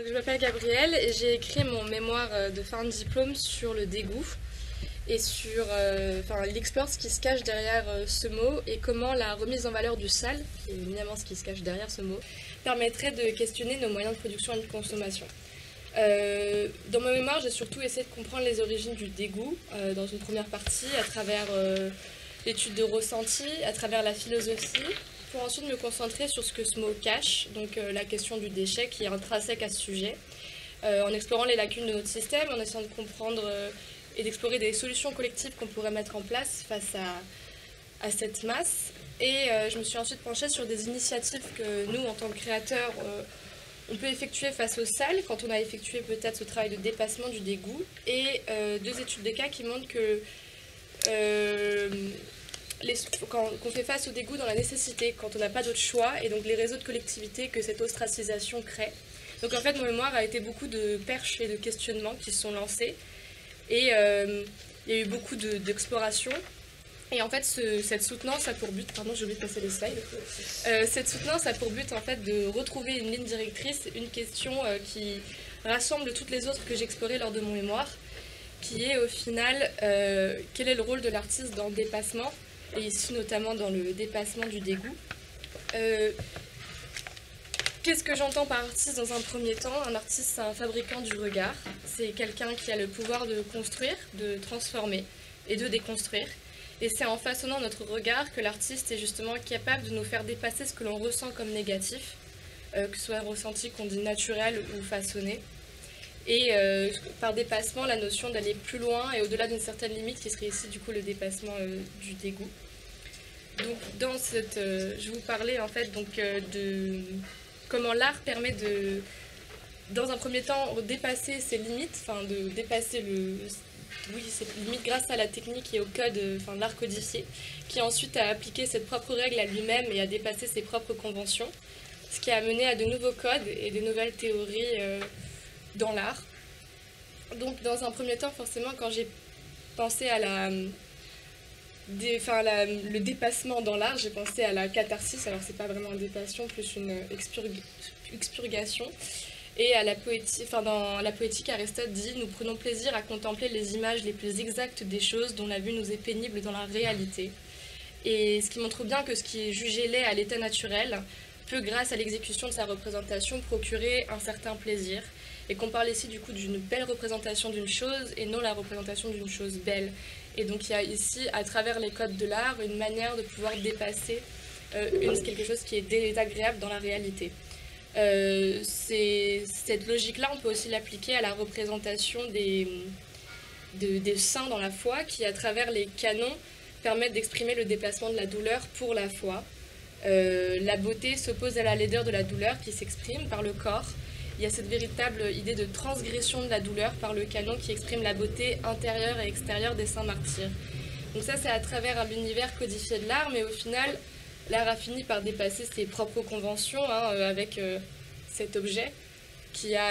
je m'appelle Gabrielle et j'ai écrit mon mémoire de fin de diplôme sur le dégoût et sur il explore ce qui se cache derrière ce mot et comment la remise en valeur du sale, qui est évidemment ce qui se cache derrière ce mot, permettrait de questionner nos moyens de production et de consommation. Dans mon mémoire, j'ai surtout essayé de comprendre les origines du dégoût dans une première partie à travers l'étude de ressenti, à travers la philosophie, pour ensuite me concentrer sur ce que ce mot cache, donc la question du déchet qui est intrinsèque à ce sujet, en explorant les lacunes de notre système, en essayant de comprendre et d'explorer des solutions collectives qu'on pourrait mettre en place face à cette masse. Et je me suis ensuite penchée sur des initiatives que nous, en tant que créateurs, on peut effectuer face au sale quand on a effectué peut-être ce travail de dépassement du dégoût, et deux études de cas qui montrent que qu'on fait face au dégoût dans la nécessité, quand on n'a pas d'autre choix, et donc les réseaux de collectivité que cette ostracisation crée. Donc en fait, mon mémoire a été beaucoup de perches et de questionnements qui se sont lancés, et il y a eu beaucoup d'exploration. Et en fait, cette soutenance a pour but, pardon, j'ai oublié de passer les slides. Cette soutenance a pour but en fait de retrouver une ligne directrice, une question qui rassemble toutes les autres que j'ai explorées lors de mon mémoire, qui est au final quel est le rôle de l'artiste dans le dépassement, et ici notamment dans le dépassement du dégoût. Qu'est-ce que j'entends par artiste dans un premier temps? Un artiste, c'est un fabricant du regard, c'est quelqu'un qui a le pouvoir de construire, de transformer et de déconstruire. Et c'est en façonnant notre regard que l'artiste est justement capable de nous faire dépasser ce que l'on ressent comme négatif, que ce soit un ressenti qu'on dit naturel ou façonné. Et par dépassement, la notion d'aller plus loin et au-delà d'une certaine limite, qui serait ici du coup le dépassement du dégoût. Donc dans cette, je vais vous parler en fait donc, de comment l'art permet de, dans un premier temps, dépasser ses limites, enfin de dépasser ses limites grâce à la technique et au code, l'art codifié, qui ensuite a appliqué cette propre règle à lui-même et a dépassé ses propres conventions, ce qui a mené à de nouveaux codes et de nouvelles théories dans l'art. Donc dans un premier temps, forcément, quand j'ai pensé à le dépassement dans l'art, j'ai pensé à la catharsis, alors c'est pas vraiment un dépassement, plus une expurgation. Et à la poétique, dans la poétique, Aristote dit « Nous prenons plaisir à contempler les images les plus exactes des choses dont la vue nous est pénible dans la réalité. » Et ce qui montre bien que ce qui est jugé laid à l'état naturel peut, grâce à l'exécution de sa représentation, procurer un certain plaisir. Et qu'on parle ici du coup d'une belle représentation d'une chose et non la représentation d'une chose belle. Et donc il y a ici, à travers les codes de l'art, une manière de pouvoir dépasser quelque chose qui est désagréable dans la réalité. Cette logique-là, on peut aussi l'appliquer à la représentation des saints dans la foi, qui, à travers les canons, permettent d'exprimer le dépassement de la douleur pour la foi. La beauté s'oppose à la laideur de la douleur qui s'exprime par le corps. Il y a cette véritable idée de transgression de la douleur par le canon qui exprime la beauté intérieure et extérieure des saints martyrs. Donc ça, c'est à travers l'univers codifié de l'art, mais au final, l'art a fini par dépasser ses propres conventions avec cet objet qui a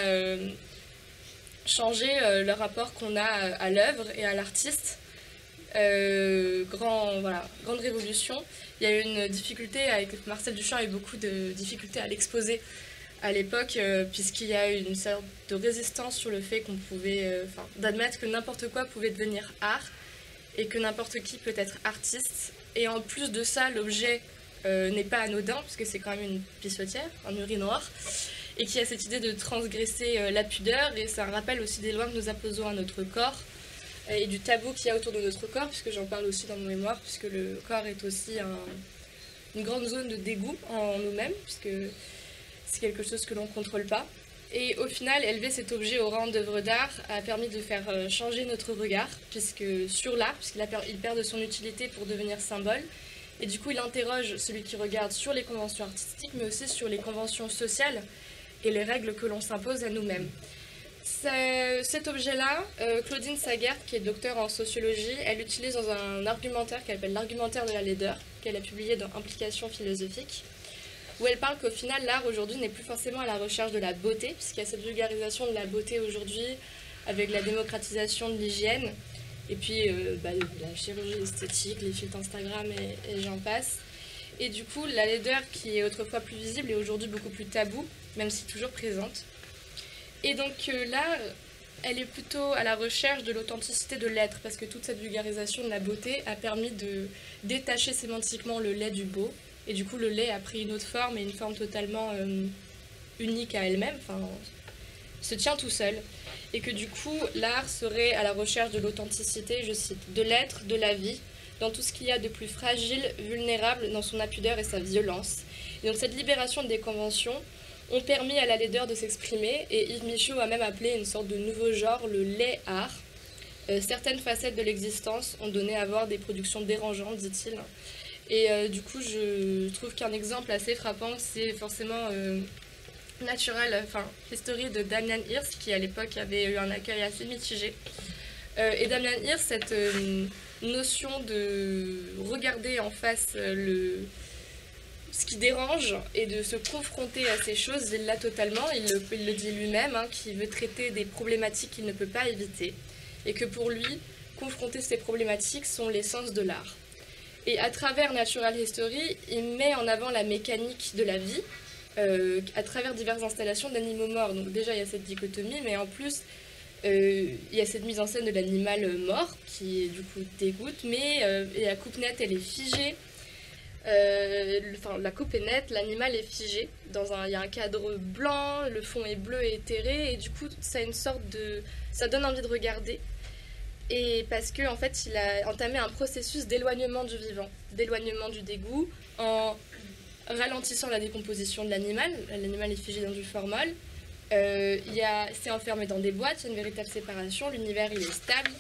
changé le rapport qu'on a à l'œuvre et à l'artiste. Grande révolution. Il y a eu une difficulté avec Marcel Duchamp, a eu beaucoup de difficultés à l'exposer à l'époque, puisqu'il y a eu une sorte de résistance sur le fait qu'on pouvait, d'admettre que n'importe quoi pouvait devenir art et que n'importe qui peut être artiste. Et en plus de ça, l'objet n'est pas anodin, puisque c'est quand même une pissotière, un urinoir, et qui a cette idée de transgresser la pudeur, et c'est un rappel aussi des lois que nous imposons à notre corps, et du tabou qu'il y a autour de notre corps, puisque j'en parle aussi dans mon mémoire, puisque le corps est aussi une grande zone de dégoût en nous-mêmes, puisque c'est quelque chose que l'on ne contrôle pas. Et au final, élever cet objet au rang d'œuvre d'art a permis de faire changer notre regard sur l'art, puisqu'il perd de son utilité pour devenir symbole. Et du coup, il interroge celui qui regarde sur les conventions artistiques, mais aussi sur les conventions sociales et les règles que l'on s'impose à nous-mêmes. Cet objet-là, Claudine Sagert, qui est docteure en sociologie, elle l'utilise dans un argumentaire qu'elle appelle l'argumentaire de la laideur, qu'elle a publié dans Implications philosophiques, où elle parle qu'au final, l'art aujourd'hui n'est plus forcément à la recherche de la beauté, puisqu'il y a cette vulgarisation de la beauté aujourd'hui, avec la démocratisation de l'hygiène, et puis la chirurgie esthétique, les filtres Instagram et j'en passe. Et du coup, la laideur qui est autrefois plus visible est aujourd'hui beaucoup plus taboue, même si toujours présente. Et donc là, elle est plutôt à la recherche de l'authenticité de l'être, parce que toute cette vulgarisation de la beauté a permis de détacher sémantiquement le laid du beau. Et du coup, le laid a pris une autre forme, et une forme totalement unique à elle-même, enfin, se tient tout seul. Et que du coup, l'art serait à la recherche de l'authenticité, je cite, de l'être, de la vie, dans tout ce qu'il y a de plus fragile, vulnérable dans son impudeur et sa violence. Et donc cette libération des conventions ont permis à la laideur de s'exprimer, et Yves Michaud a même appelé une sorte de nouveau genre le laid art. Certaines facettes de l'existence ont donné à voir des productions dérangeantes, dit-il. Et du coup, je trouve qu'un exemple assez frappant, c'est forcément Natural, History de Damien Hirst, qui à l'époque avait eu un accueil assez mitigé. Et Damien Hirst, cette notion de regarder en face ce qui dérange et de se confronter à ces choses, il l'a totalement, il le dit lui-même, hein, qu'il veut traiter des problématiques qu'il ne peut pas éviter, et que pour lui, confronter ces problématiques sont l'essence de l'art. Et à travers Natural History, il met en avant la mécanique de la vie, à travers diverses installations d'animaux morts. Donc déjà, il y a cette dichotomie, mais en plus, il y a cette mise en scène de l'animal mort, qui du coup dégoûte, mais la coupe nette, elle est figée. La coupe est nette, l'animal est figé. Il y a un cadre blanc, le fond est bleu et éthéré, et du coup, ça a une sorte de... ça donne envie de regarder. Et parce que en fait, il a entamé un processus d'éloignement du vivant, d'éloignement du dégoût, en ralentissant la décomposition de l'animal. L'animal est figé dans du formol. C'est enfermé dans des boîtes, il y a une véritable séparation, l'univers il est stable.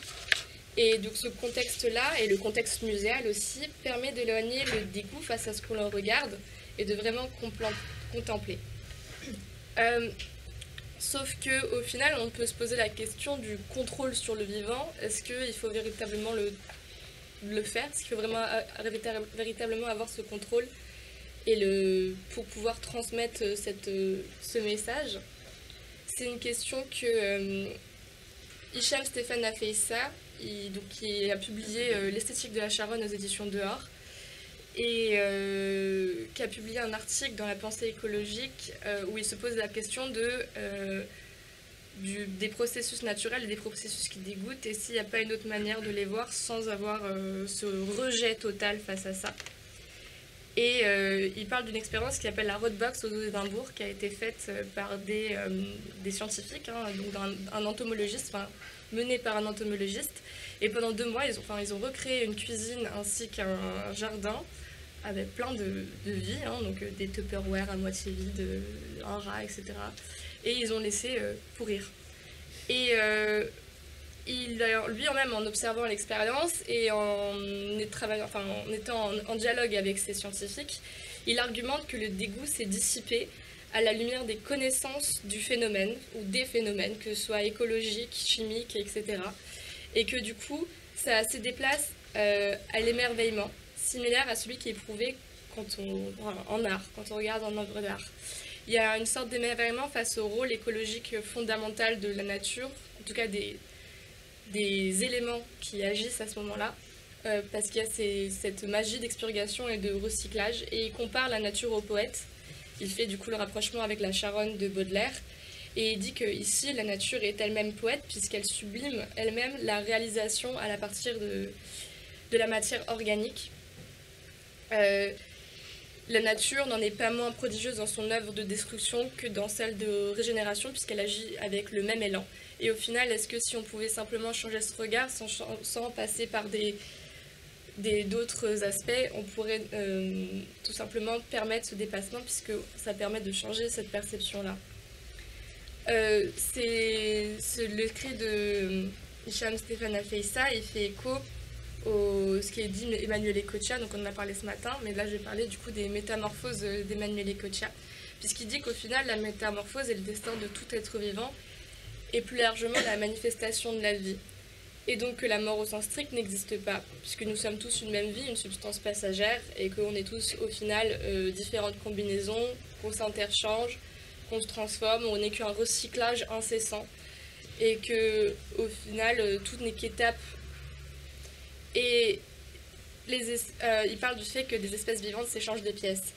Et donc ce contexte-là, et le contexte muséal aussi, permet d'éloigner le dégoût face à ce qu'on regarde et de vraiment contempler. Sauf qu'au final, on peut se poser la question du contrôle sur le vivant. Est-ce qu'il faut véritablement le faire? Est-ce qu'il faut vraiment véritablement avoir ce contrôle pour pouvoir transmettre ce message? C'est une question que Hicham Stéphane a fait ça, qui a publié L'esthétique de la Charonne aux éditions Dehors, et qui a publié un article dans La Pensée écologique où il se pose la question des processus naturels et des processus qui dégoûtent, et s'il n'y a pas une autre manière de les voir sans avoir ce rejet total face à ça. Et il parle d'une expérience qui s'appelle la Roadbox aux eaux d'Édimbourg, qui a été faite par des scientifiques, hein, donc un entomologiste, menée par un entomologiste. Et pendant 2 mois, ils ont recréé une cuisine ainsi qu'un jardin avec plein de vie, hein, donc des Tupperware à moitié vides, un rat, etc. Et ils ont laissé pourrir. Et lui-même, en observant l'expérience et en étant en dialogue avec ces scientifiques, il argumente que le dégoût s'est dissipé à la lumière des connaissances du phénomène ou des phénomènes, que ce soit écologiques, chimiques, etc. Et que du coup, ça se déplace à l'émerveillement, similaire à celui qui est éprouvé en art, quand on regarde en œuvre d'art. Il y a une sorte d'émerveillement face au rôle écologique fondamental de la nature, en tout cas des éléments qui agissent à ce moment-là, parce qu'il y a cette magie d'expurgation et de recyclage, et il compare la nature au poète. Il fait du coup le rapprochement avec la Charonne de Baudelaire, et il dit que ici la nature est elle-même poète, puisqu'elle sublime elle-même la réalisation à partir de la matière organique. La nature n'en est pas moins prodigieuse dans son œuvre de destruction que dans celle de régénération, puisqu'elle agit avec le même élan. Et au final, est-ce que si on pouvait simplement changer ce regard sans passer par d'autres aspects, on pourrait tout simplement permettre ce dépassement, puisque ça permet de changer cette perception-là. Le cri de Hicham Stéphane a fait ça, il fait écho ce qui est dit Emmanuel Ecocha, donc on en a parlé ce matin, mais là je vais parler du coup des métamorphoses d'Emmanuel Ecocha, puisqu'il dit qu'au final la métamorphose est le destin de tout être vivant, et plus largement la manifestation de la vie. Et donc que la mort au sens strict n'existe pas, puisque nous sommes tous une même vie, une substance passagère, et qu'on est tous au final différentes combinaisons, qu'on s'interchange, qu'on se transforme, on n'est qu'un recyclage incessant, et que au final tout n'est qu'étape. Et il parle du fait que des espèces vivantes s'échangent des pièces.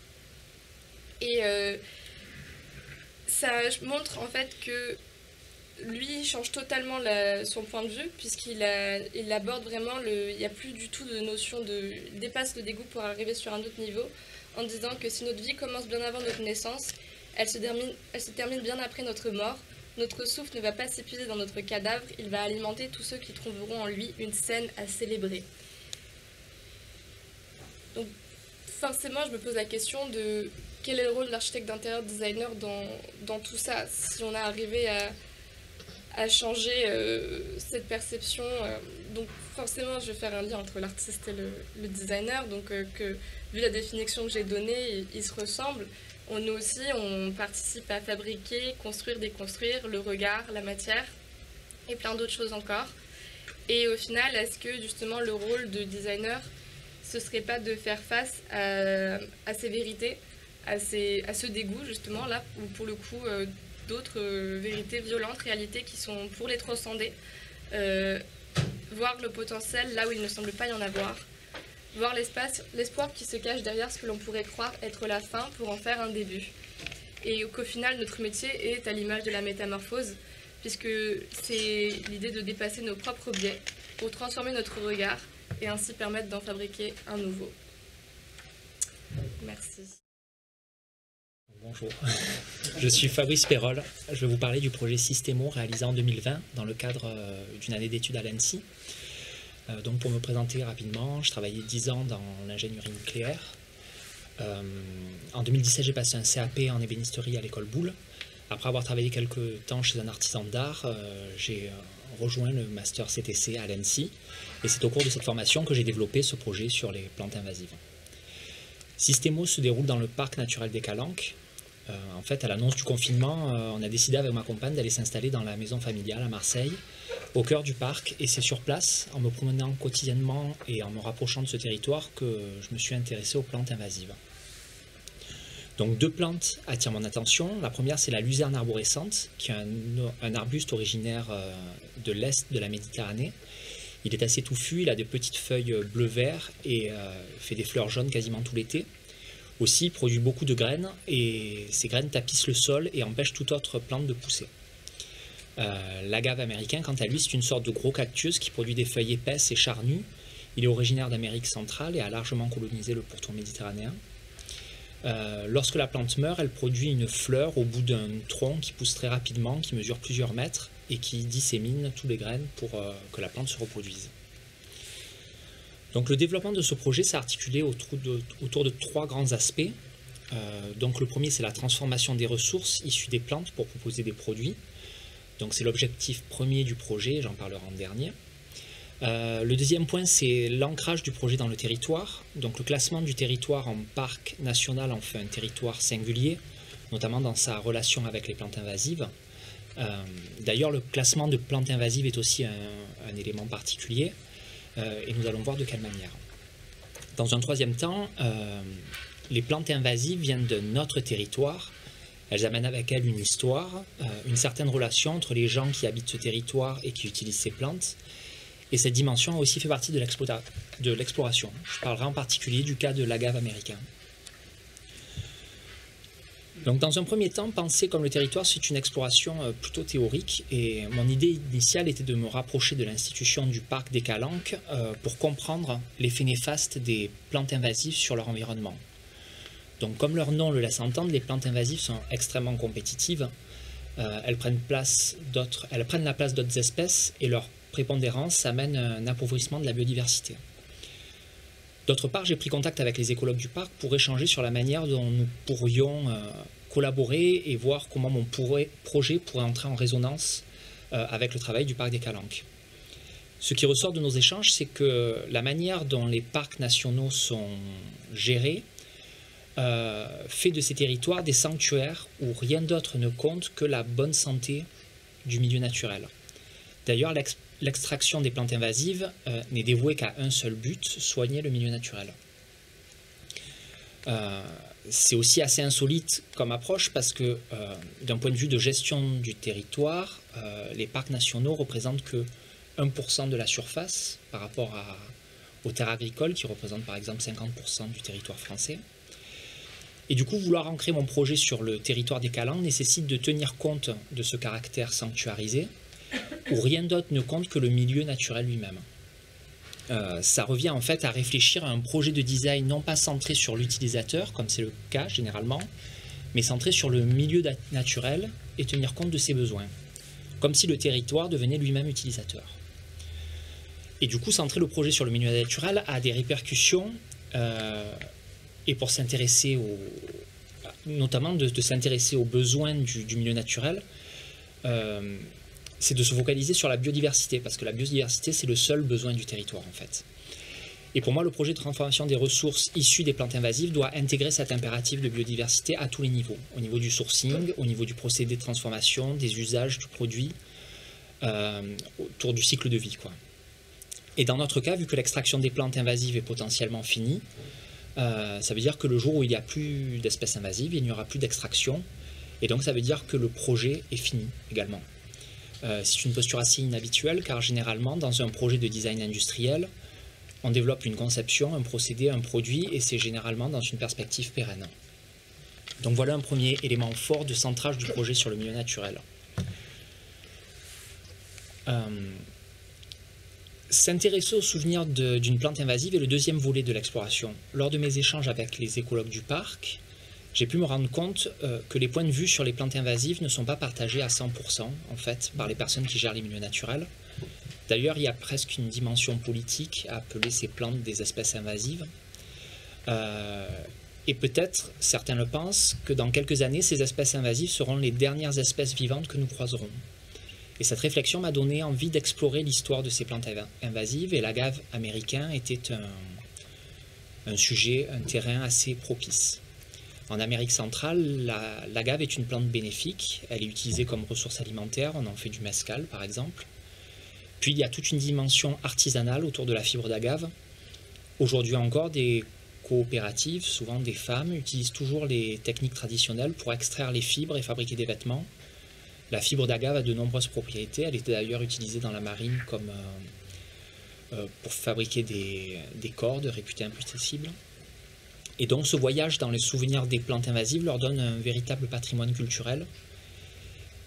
Et ça montre en fait que lui, il change totalement son point de vue, il aborde vraiment il n'y a plus du tout de notion de... Il dépasse le dégoût pour arriver sur un autre niveau, en disant que si notre vie commence bien avant notre naissance, elle se termine bien après notre mort. Notre souffle ne va pas s'épuiser dans notre cadavre, il va alimenter tous ceux qui trouveront en lui une scène à célébrer. Donc forcément, je me pose la question de quel est le rôle de l'architecte d'intérieur designer dans tout ça, si on a arrivé à changer cette perception. Donc forcément, je vais faire un lien entre l'artiste et le designer, donc vu la définition que j'ai donnée, ils se ressemblent. Nous aussi, on participe à fabriquer, construire, déconstruire le regard, la matière et plein d'autres choses encore. Et au final, est-ce que justement le rôle de designer, ce serait pas de faire face à ces vérités, à ce dégoût justement là, ou pour le coup d'autres vérités violentes, réalités qui sont pour les transcender, voir le potentiel là où il ne semble pas y en avoir, voir l'espoir qui se cache derrière ce que l'on pourrait croire être la fin pour en faire un début. Et qu'au final, notre métier est à l'image de la métamorphose, puisque c'est l'idée de dépasser nos propres biais pour transformer notre regard et ainsi permettre d'en fabriquer un nouveau. Merci. Bonjour, je suis Fabrice Perrol. Je vais vous parler du projet Systemo réalisé en 2020 dans le cadre d'une année d'études à l'ANSSI. Donc pour me présenter rapidement, je travaillais 10 ans dans l'ingénierie nucléaire. En 2017, j'ai passé un CAP en ébénisterie à l'école Boulle. Après avoir travaillé quelques temps chez un artisan d'art, j'ai rejoint le master CTC à l'ANSSI. Et c'est au cours de cette formation que j'ai développé ce projet sur les plantes invasives. Systemo se déroule dans le parc naturel des Calanques. En fait, à l'annonce du confinement, on a décidé avec ma compagne d'aller s'installer dans la maison familiale à Marseille, au cœur du parc. Et c'est sur place, en me promenant quotidiennement et en me rapprochant de ce territoire, que je me suis intéressé aux plantes invasives. Donc 2 plantes attirent mon attention. La première, c'est la luzerne arborescente, qui est un arbuste originaire de l'est de la Méditerranée. Il est assez touffu, il a des petites feuilles bleu-vert et fait des fleurs jaunes quasiment tout l'été. Aussi, il produit beaucoup de graines et ces graines tapissent le sol et empêchent toute autre plante de pousser. L'agave américain, quant à lui, c'est une sorte de gros cactus qui produit des feuilles épaisses et charnues. Il est originaire d'Amérique centrale et a largement colonisé le pourtour méditerranéen. Lorsque la plante meurt, elle produit une fleur au bout d'un tronc qui pousse très rapidement, qui mesure plusieurs mètres et qui dissémine tous les graines pour que la plante se reproduise. Donc le développement de ce projet s'est articulé autour de 3 grands aspects. Donc le premier, c'est la transformation des ressources issues des plantes pour proposer des produits. Donc c'est l'objectif premier du projet, j'en parlerai en dernier. Le deuxième point, c'est l'ancrage du projet dans le territoire. Donc le classement du territoire en parc national en fait un territoire singulier, notamment dans sa relation avec les plantes invasives. D'ailleurs, le classement de plantes invasives est aussi un élément particulier, et nous allons voir de quelle manière. Dans un troisième temps, les plantes invasives viennent de notre territoire. Elles amènent avec elles une histoire, une certaine relation entre les gens qui habitent ce territoire et qui utilisent ces plantes. Et cette dimension a aussi fait partie de l'exploration. Je parlerai en particulier du cas de l'agave américain. Donc dans un premier temps, penser comme le territoire, c'est une exploration plutôt théorique. Et mon idée initiale était de me rapprocher de l'institution du parc des Calanques pour comprendre l'effet néfaste des plantes invasives sur leur environnement. Donc comme leur nom le laisse entendre, les plantes invasives sont extrêmement compétitives. Elles prennent la place d'autres espèces et leur prépondérance amène un appauvrissement de la biodiversité. D'autre part, j'ai pris contact avec les écologues du parc pour échanger sur la manière dont nous pourrions collaborer et voir comment mon projet pourrait entrer en résonance avec le travail du parc des Calanques. Ce qui ressort de nos échanges, c'est que la manière dont les parcs nationaux sont gérés fait de ces territoires des sanctuaires où rien d'autre ne compte que la bonne santé du milieu naturel. D'ailleurs, l'extraction des plantes invasives n'est dévouée qu'à un seul but, soigner le milieu naturel. C'est aussi assez insolite comme approche parce que d'un point de vue de gestion du territoire, les parcs nationaux représentent que 1% de la surface par rapport aux terres agricoles qui représentent par exemple 50% du territoire français. Et du coup, vouloir ancrer mon projet sur le territoire des Calanques nécessite de tenir compte de ce caractère sanctuarisé, où rien d'autre ne compte que le milieu naturel lui-même. Ça revient en fait à réfléchir à un projet de design non pas centré sur l'utilisateur, comme c'est le cas généralement, mais centré sur le milieu naturel et tenir compte de ses besoins, comme si le territoire devenait lui-même utilisateur. Et du coup, centrer le projet sur le milieu naturel a des répercussions, et pour s'intéresser notamment de s'intéresser aux besoins du milieu naturel, c'est de se focaliser sur la biodiversité, parce que la biodiversité, c'est le seul besoin du territoire, en fait. Et pour moi, le projet de transformation des ressources issues des plantes invasives doit intégrer cet impératif de biodiversité à tous les niveaux. Au niveau du sourcing, au niveau du procédé de transformation, des usages du produit, autour du cycle de vie, quoi. Et dans notre cas, vu que l'extraction des plantes invasives est potentiellement finie, ça veut dire que le jour où il n'y a plus d'espèces invasives, il n'y aura plus d'extraction. Et donc ça veut dire que le projet est fini également. C'est une posture assez inhabituelle, car généralement, dans un projet de design industriel, on développe une conception, un procédé, un produit, et c'est généralement dans une perspective pérenne. Donc voilà un premier élément fort de centrage du projet sur le milieu naturel. S'intéresser aux souvenirs d'une plante invasive est le deuxième volet de l'exploration. Lors de mes échanges avec les écologues du parc, j'ai pu me rendre compte que les points de vue sur les plantes invasives ne sont pas partagés à 100% en fait, par les personnes qui gèrent les milieux naturels. D'ailleurs, il y a presque une dimension politique à appeler ces plantes des espèces invasives. Et peut-être, certains le pensent, que dans quelques années, ces espèces invasives seront les dernières espèces vivantes que nous croiserons. Et cette réflexion m'a donné envie d'explorer l'histoire de ces plantes invasives, et l'agave américain était un sujet, un terrain assez propice. En Amérique centrale, l'agave est une plante bénéfique, elle est utilisée comme ressource alimentaire, on en fait du mescal par exemple. Puis il y a toute une dimension artisanale autour de la fibre d'agave. Aujourd'hui encore, des coopératives, souvent des femmes, utilisent toujours les techniques traditionnelles pour extraire les fibres et fabriquer des vêtements. La fibre d'agave a de nombreuses propriétés, elle était d'ailleurs utilisée dans la marine comme, pour fabriquer des cordes réputées impossibles. Et donc ce voyage dans les souvenirs des plantes invasives leur donne un véritable patrimoine culturel,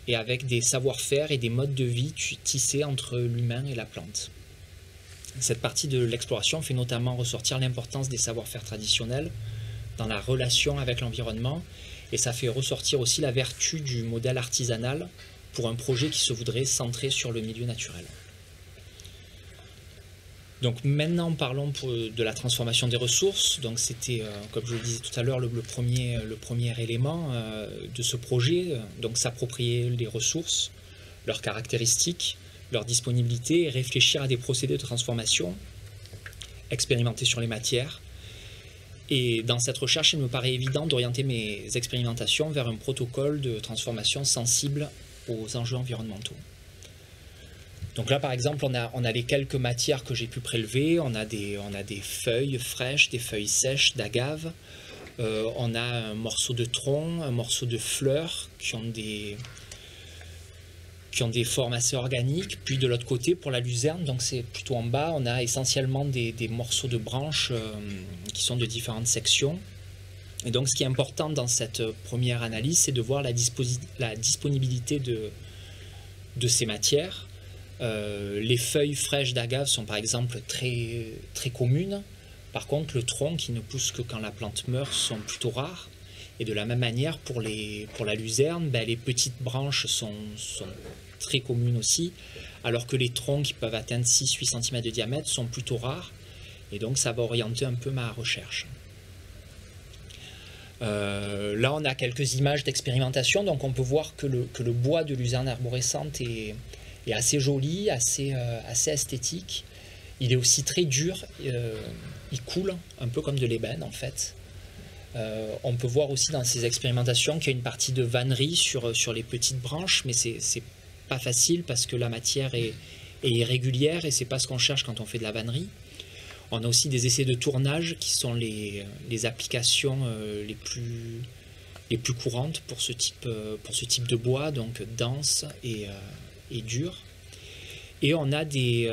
et avec des savoir-faire et des modes de vie tissés entre l'humain et la plante. Cette partie de l'exploration fait notamment ressortir l'importance des savoir-faire traditionnels dans la relation avec l'environnement, et ça fait ressortir aussi la vertu du modèle artisanal pour un projet qui se voudrait centré sur le milieu naturel. Donc maintenant parlons de la transformation des ressources. Donc c'était, comme je le disais tout à l'heure, le premier élément de ce projet. Donc s'approprier les ressources, leurs caractéristiques, leur disponibilité, et réfléchir à des procédés de transformation, expérimenter sur les matières. Et dans cette recherche, il me paraît évident d'orienter mes expérimentations vers un protocole de transformation sensible aux enjeux environnementaux. Donc là, par exemple, on a les quelques matières que j'ai pu prélever. On a des feuilles fraîches, des feuilles sèches d'agave. On a un morceau de tronc, un morceau de fleurs qui ont des formes assez organiques. Puis de l'autre côté, pour la luzerne, donc c'est plutôt en bas, on a essentiellement des morceaux de branches qui sont de différentes sections. Et donc ce qui est important dans cette première analyse, c'est de voir la disponibilité de ces matières. Les feuilles fraîches d'agave sont par exemple très, très communes. Par contre, le tronc qui ne pousse que quand la plante meurt sont plutôt rares. Et de la même manière, pour la luzerne, les petites branches sont très communes aussi, alors que les troncs qui peuvent atteindre 6-8 cm de diamètre sont plutôt rares. Et donc ça va orienter un peu ma recherche. Là, on a quelques images d'expérimentation. Donc on peut voir que le bois de luzerne arborescente est assez joli, assez esthétique. Il est aussi très dur, il coule un peu comme de l'ébène en fait. On peut voir aussi dans ces expérimentations qu'il y a une partie de vannerie sur les petites branches, mais c'est pas facile parce que la matière est irrégulière et c'est pas ce qu'on cherche quand on fait de la vannerie. On a aussi des essais de tournage qui sont les applications les plus courantes pour ce type de bois, donc dense et dur. Et on a des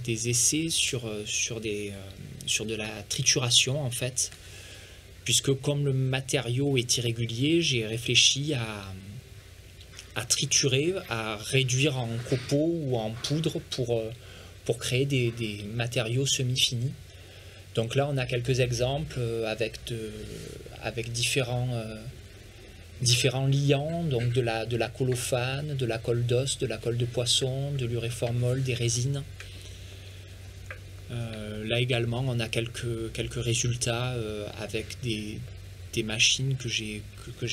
essais sur de la trituration en fait, puisque comme le matériau est irrégulier, j'ai réfléchi à triturer, à réduire en copeaux ou en poudre pour créer des matériaux semi-finis. Donc là, on a quelques exemples avec différents liants, donc de la colophane, de la colle d'os, de la colle de poisson, de l'uréformol, des résines. Là également, on a quelques résultats avec des machines que j'ai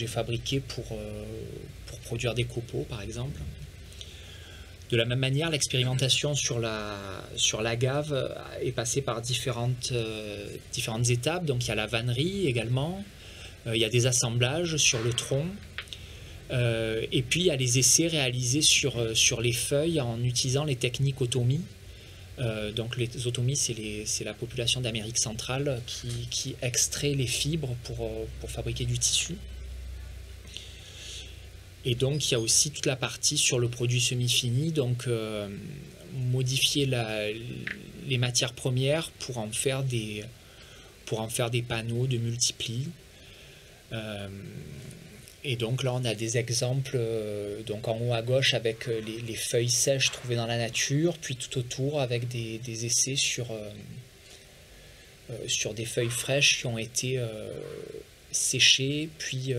fabriquées pour produire des copeaux, par exemple. De la même manière, l'expérimentation sur la gave est passée par différentes étapes. Donc il y a la vannerie également, il y a des assemblages sur le tronc, et puis il y a les essais réalisés sur les feuilles en utilisant les techniques Otomi. Donc les Otomi, c'est la population d'Amérique centrale qui extrait les fibres pour fabriquer du tissu. Et donc il y a aussi toute la partie sur le produit semi-fini, donc modifier les matières premières pour en faire des panneaux de multiplis. Et donc là on a des exemples, donc en haut à gauche avec les feuilles sèches trouvées dans la nature, puis tout autour avec des essais sur des feuilles fraîches qui ont été séchées puis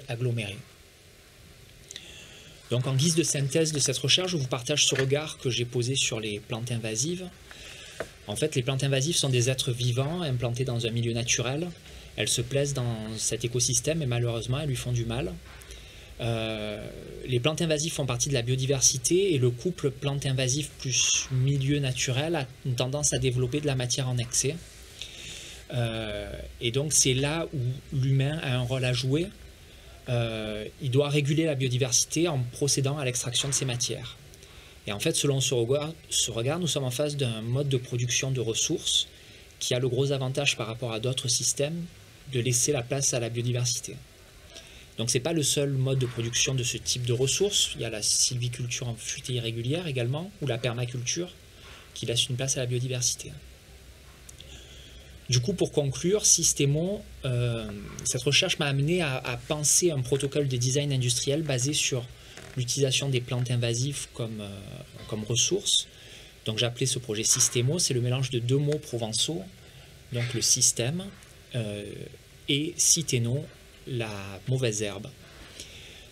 agglomérées. Donc en guise de synthèse de cette recherche, je vous partage ce regard que j'ai posé sur les plantes invasives. En fait, les plantes invasives sont des êtres vivants implantés dans un milieu naturel. Elles se plaisent dans cet écosystème et malheureusement, elles lui font du mal. Les plantes invasives font partie de la biodiversité et le couple plantes invasives plus milieu naturel a une tendance à développer de la matière en excès. Et donc c'est là où l'humain a un rôle à jouer. Il doit réguler la biodiversité en procédant à l'extraction de ces matières. Et en fait, selon ce regard, nous sommes en face d'un mode de production de ressources qui a le gros avantage par rapport à d'autres systèmes de laisser la place à la biodiversité. Donc ce n'est pas le seul mode de production de ce type de ressources. Il y a la sylviculture en futée irrégulière également, ou la permaculture, qui laisse une place à la biodiversité. Du coup, pour conclure, Systemo, cette recherche m'a amené à penser un protocole de design industriel basé sur l'utilisation des plantes invasives comme ressources. Donc j'ai appelé ce projet Systemo, c'est le mélange de deux mots provençaux, donc le système, et Syténo, la mauvaise herbe.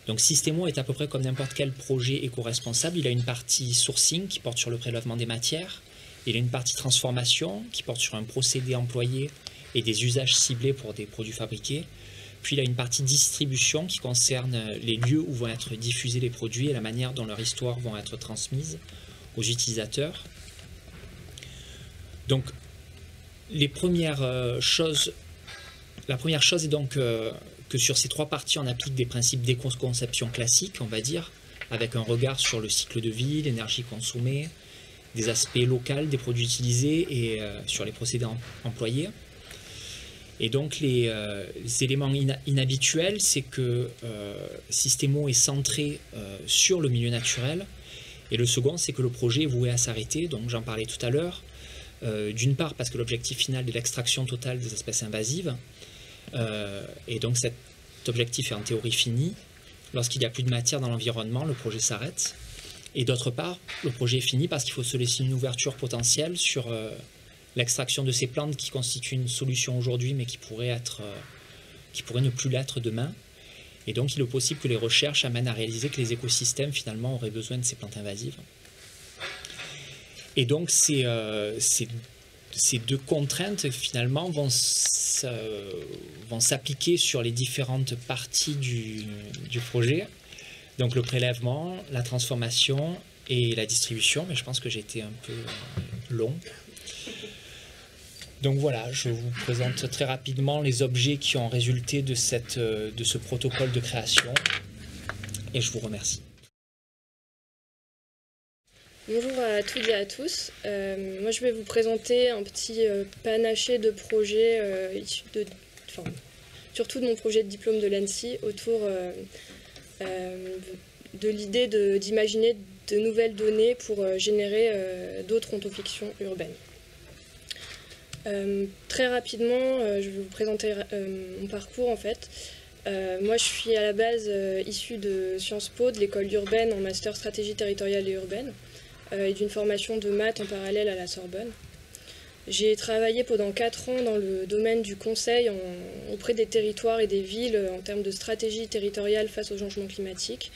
Donc Systemo est à peu près comme n'importe quel projet éco-responsable. Il a une partie sourcing qui porte sur le prélèvement des matières. Il a une partie transformation qui porte sur un procédé employé et des usages ciblés pour des produits fabriqués. Puis il a une partie distribution qui concerne les lieux où vont être diffusés les produits et la manière dont leur histoire vont être transmises aux utilisateurs. Donc la première chose est donc que sur ces trois parties on applique des principes d'éco-conception classiques, on va dire, avec un regard sur le cycle de vie, l'énergie consommée, des aspects locaux des produits utilisés et sur les procédés employés. Et donc les éléments inhabituels, c'est que Systemo est centré sur le milieu naturel, et le second, c'est que le projet est voué à s'arrêter, donc j'en parlais tout à l'heure, d'une part parce que l'objectif final est l'extraction totale des espèces invasives, et donc cet objectif est en théorie fini. Lorsqu'il n'y a plus de matière dans l'environnement, le projet s'arrête. Et d'autre part, le projet est fini parce qu'il faut se laisser une ouverture potentielle sur l'extraction de ces plantes qui constituent une solution aujourd'hui mais qui pourrait ne plus l'être demain. Et donc il est possible que les recherches amènent à réaliser que les écosystèmes finalement auraient besoin de ces plantes invasives. Et donc ces deux contraintes finalement vont s'appliquer sur les différentes parties du projet. Donc le prélèvement, la transformation et la distribution, mais je pense que j'ai été un peu long. Donc voilà, je vous présente très rapidement les objets qui ont résulté de ce protocole de création et je vous remercie. Bonjour à toutes et à tous. Moi je vais vous présenter un petit panaché de projets surtout de mon projet de diplôme de l'ANSSI autour de l'idée d'imaginer de nouvelles données pour générer d'autres ontofictions urbaines. Très rapidement, je vais vous présenter mon parcours en fait. Moi je suis à la base issue de Sciences Po, de l'école urbaine en master stratégie territoriale et urbaine, et d'une formation de maths en parallèle à la Sorbonne. J'ai travaillé pendant 4 ans dans le domaine du conseil auprès des territoires et des villes en termes de stratégie territoriale face au changement climatique,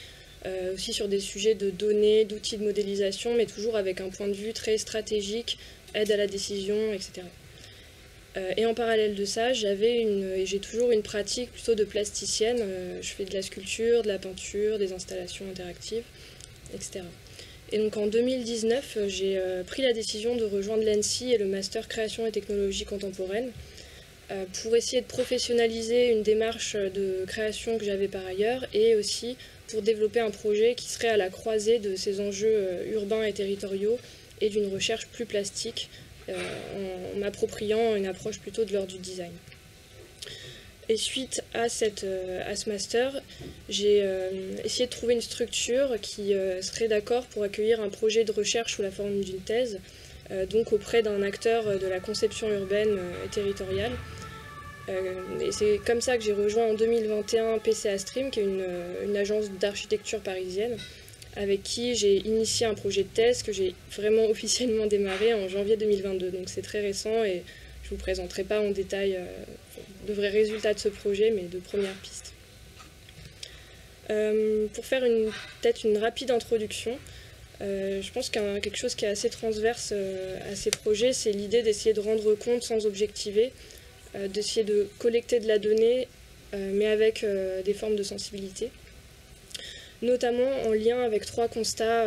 aussi sur des sujets de données, d'outils de modélisation, mais toujours avec un point de vue très stratégique, aide à la décision, etc. Et en parallèle de ça, j'ai toujours une pratique plutôt de plasticienne. Je fais de la sculpture, de la peinture, des installations interactives, etc. Et donc en 2019, j'ai pris la décision de rejoindre l'ENSI et le Master Création et Technologie Contemporaine pour essayer de professionnaliser une démarche de création que j'avais par ailleurs et aussi pour développer un projet qui serait à la croisée de ces enjeux urbains et territoriaux et d'une recherche plus plastique en m'appropriant une approche plutôt de l'ordre du design. Et suite à ce master, j'ai essayé de trouver une structure qui serait d'accord pour accueillir un projet de recherche sous la forme d'une thèse, donc auprès d'un acteur de la conception urbaine et territoriale. Et c'est comme ça que j'ai rejoint en 2021 PCA Stream, qui est une agence d'architecture parisienne, avec qui j'ai initié un projet de thèse que j'ai vraiment officiellement démarré en janvier 2022. Donc c'est très récent et je ne vous présenterai pas en détail de vrais résultats de ce projet, mais de premières pistes. Pour faire peut-être une rapide introduction, je pense quelque chose qui est assez transverse à ces projets, c'est l'idée d'essayer de rendre compte sans objectiver, d'essayer de collecter de la donnée, mais avec des formes de sensibilité. Notamment en lien avec 3 constats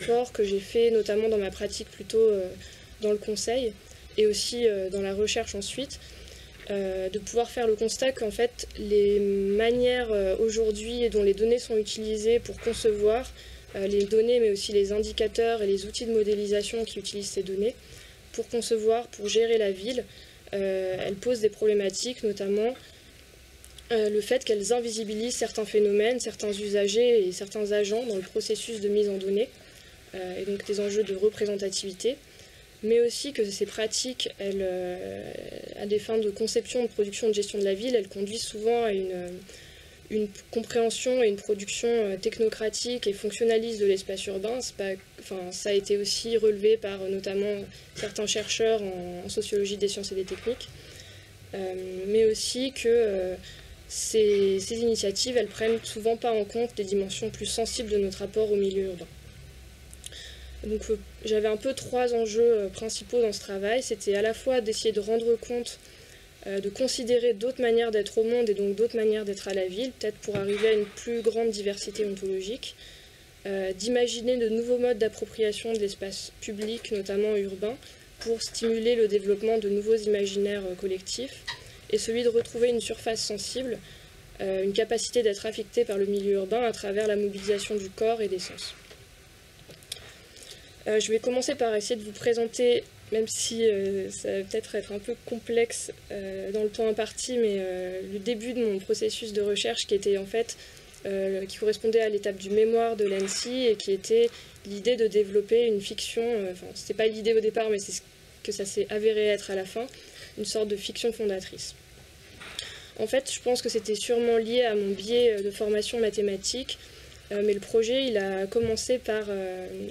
forts que j'ai faits, notamment dans ma pratique plutôt dans le conseil et aussi dans la recherche ensuite, de pouvoir faire le constat qu'en fait les manières aujourd'hui dont les données sont utilisées pour concevoir les données, mais aussi les indicateurs et les outils de modélisation qui utilisent ces données pour concevoir, pour gérer la ville, elles posent des problématiques, notamment le fait qu'elles invisibilisent certains phénomènes, certains usagers et certains agents dans le processus de mise en données, et donc des enjeux de représentativité, mais aussi que ces pratiques, à des fins de conception, de production, de gestion de la ville, elles conduisent souvent à une compréhension et une production technocratique et fonctionnaliste de l'espace urbain. Ça a été aussi relevé par notamment certains chercheurs en sociologie des sciences et des techniques, mais aussi que ces initiatives, elles prennent souvent pas en compte les dimensions plus sensibles de notre rapport au milieu urbain. Donc j'avais un peu 3 enjeux principaux dans ce travail. C'était à la fois d'essayer de rendre compte, de considérer d'autres manières d'être au monde et donc d'autres manières d'être à la ville, peut-être pour arriver à une plus grande diversité ontologique, d'imaginer de nouveaux modes d'appropriation de l'espace public, notamment urbain, pour stimuler le développement de nouveaux imaginaires collectifs, et celui de retrouver une surface sensible, une capacité d'être affecté par le milieu urbain à travers la mobilisation du corps et des sens. Je vais commencer par essayer de vous présenter, même si ça va peut-être être un peu complexe dans le temps imparti, mais le début de mon processus de recherche qui était en fait, qui correspondait à l'étape du mémoire de l'ENSI et qui était l'idée de développer une fiction, enfin c'était pas l'idée au départ, mais c'est ce que ça s'est avéré être à la fin, une sorte de fiction fondatrice. En fait, je pense que c'était sûrement lié à mon biais de formation mathématique, mais le projet il a commencé par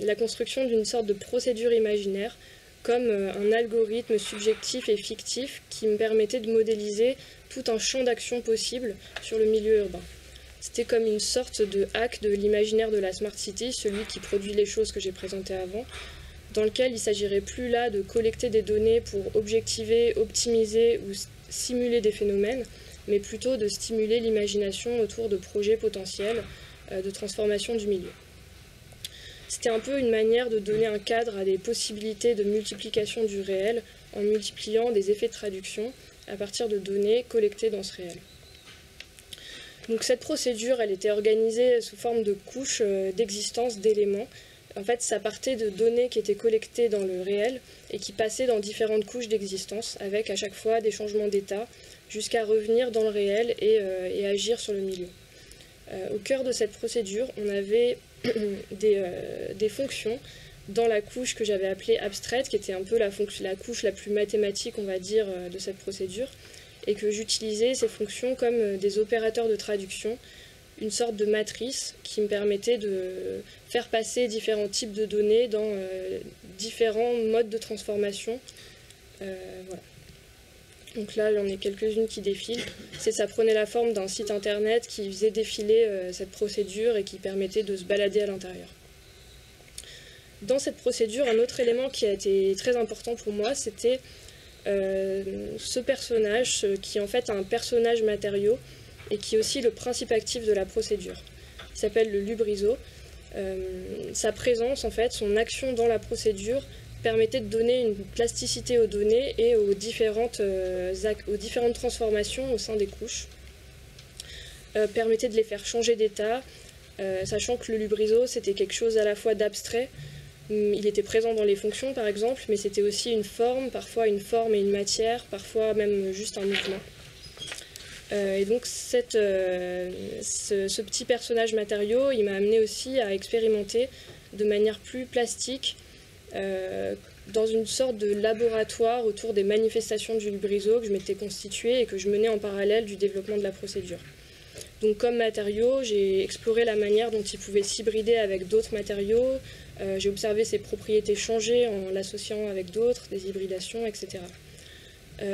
la construction d'une sorte de procédure imaginaire, comme un algorithme subjectif et fictif qui me permettait de modéliser tout un champ d'action possible sur le milieu urbain. C'était comme une sorte de hack de l'imaginaire de la Smart City, celui qui produit les choses que j'ai présentées avant, dans lequel il ne s'agirait plus là de collecter des données pour objectiver, optimiser ou simuler des phénomènes, mais plutôt de stimuler l'imagination autour de projets potentiels de transformation du milieu. C'était un peu une manière de donner un cadre à des possibilités de multiplication du réel en multipliant des effets de traduction à partir de données collectées dans ce réel. Donc cette procédure, elle était organisée sous forme de couches d'existence d'éléments. En fait, ça partait de données qui étaient collectées dans le réel et qui passaient dans différentes couches d'existence, avec à chaque fois des changements d'état, jusqu'à revenir dans le réel et agir sur le milieu. Au cœur de cette procédure, on avait des fonctions dans la couche que j'avais appelée abstraite, qui était un peu la couche la plus mathématique, on va dire, de cette procédure, et que j'utilisais ces fonctions comme des opérateurs de traduction, une sorte de matrice qui me permettait de faire passer différents types de données dans différents modes de transformation. Voilà. Donc là, j'en ai quelques-unes qui défilent. Ça prenait la forme d'un site internet qui faisait défiler cette procédure et qui permettait de se balader à l'intérieur. Dans cette procédure, un autre élément qui a été très important pour moi, c'était ce personnage qui est en fait un personnage matériau et qui est aussi le principe actif de la procédure. Il s'appelle le Lubrizol. Sa présence, en fait, son action dans la procédure permettait de donner une plasticité aux données et aux différentes transformations au sein des couches. Permettait de les faire changer d'état, sachant que le Lubrizol, c'était quelque chose à la fois d'abstrait. Il était présent dans les fonctions, par exemple, mais c'était aussi une forme, parfois une forme et une matière, parfois même juste un mouvement. Et donc ce petit personnage matériau, il m'a amené aussi à expérimenter de manière plus plastique dans une sorte de laboratoire autour des manifestations du Lubrizol que je m'étais constituée et que je menais en parallèle du développement de la procédure. Donc comme matériau, j'ai exploré la manière dont il pouvait s'hybrider avec d'autres matériaux, j'ai observé ses propriétés changer en l'associant avec d'autres, des hybridations, etc.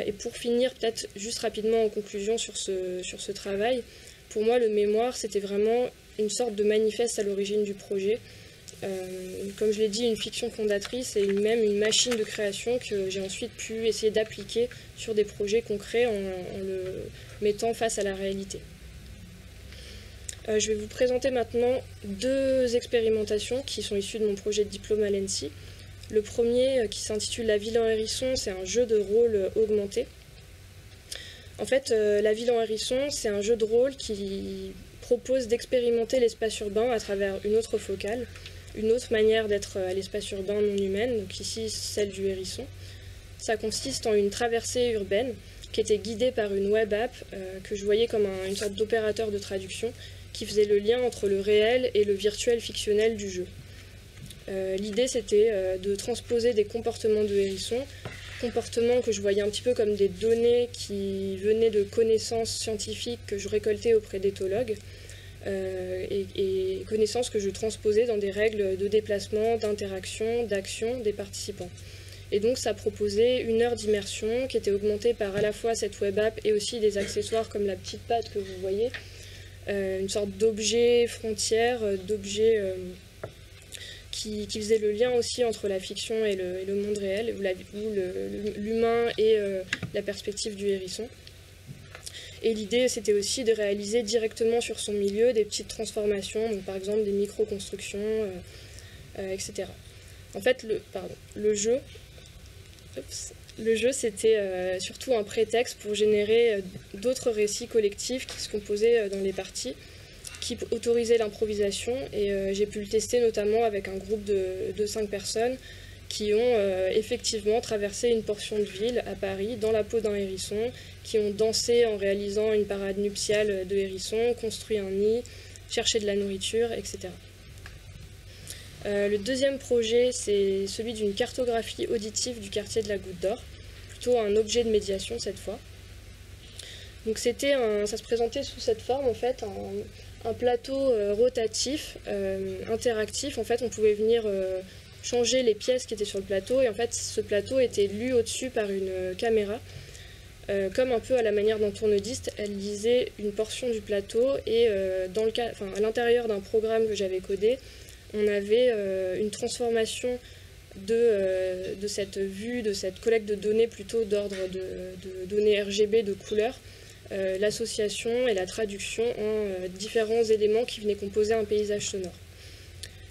Et pour finir, peut-être juste rapidement en conclusion sur ce travail, pour moi le mémoire c'était vraiment une sorte de manifeste à l'origine du projet. Comme je l'ai dit, une fiction fondatrice et même une machine de création que j'ai ensuite pu essayer d'appliquer sur des projets concrets en le mettant face à la réalité. Je vais vous présenter maintenant deux expérimentations qui sont issues de mon projet de diplôme à l'ENSI. Le premier, qui s'intitule La ville en hérisson, c'est un jeu de rôle augmenté. En fait, La ville en hérisson, c'est un jeu de rôle qui propose d'expérimenter l'espace urbain à travers une autre focale, une autre manière d'être à l'espace urbain non humaine, donc ici celle du hérisson. Ça consiste en une traversée urbaine qui était guidée par une web app que je voyais comme une sorte d'opérateur de traduction qui faisait le lien entre le réel et le virtuel fictionnel du jeu. L'idée c'était de transposer des comportements de hérisson, comportements que je voyais un petit peu comme des données qui venaient de connaissances scientifiques que je récoltais auprès d'éthologues et connaissances que je transposais dans des règles de déplacement, d'interaction, d'action des participants. Et donc ça proposait 1 heure d'immersion qui était augmentée par à la fois cette web app et aussi des accessoires comme la petite patte que vous voyez, une sorte d'objet frontière, d'objet qui faisait le lien aussi entre la fiction et le monde réel, où l'humain et la perspective du hérisson. Et l'idée, c'était aussi de réaliser directement sur son milieu des petites transformations, donc par exemple des micro-constructions, etc. En fait, le jeu, c'était surtout un prétexte pour générer d'autres récits collectifs qui se composaient dans les parties, qui autorisait l'improvisation et j'ai pu le tester notamment avec un groupe de 5 personnes qui ont effectivement traversé une portion de ville à Paris dans la peau d'un hérisson, qui ont dansé en réalisant une parade nuptiale de hérisson, construit un nid, cherché de la nourriture, etc. Le deuxième projet, c'est celui d'une cartographie auditive du quartier de la Goutte d'Or, plutôt un objet de médiation cette fois. Donc ça se présentait sous cette forme en fait, un plateau rotatif, interactif. En fait, on pouvait venir changer les pièces qui étaient sur le plateau et en fait, ce plateau était lu au-dessus par une caméra. Comme un peu à la manière d'un tourne-disque, elle lisait une portion du plateau et à l'intérieur d'un programme que j'avais codé, on avait une transformation de cette vue, de cette collecte de données plutôt d'ordre de données RGB de couleurs, l'association et la traduction en différents éléments qui venaient composer un paysage sonore.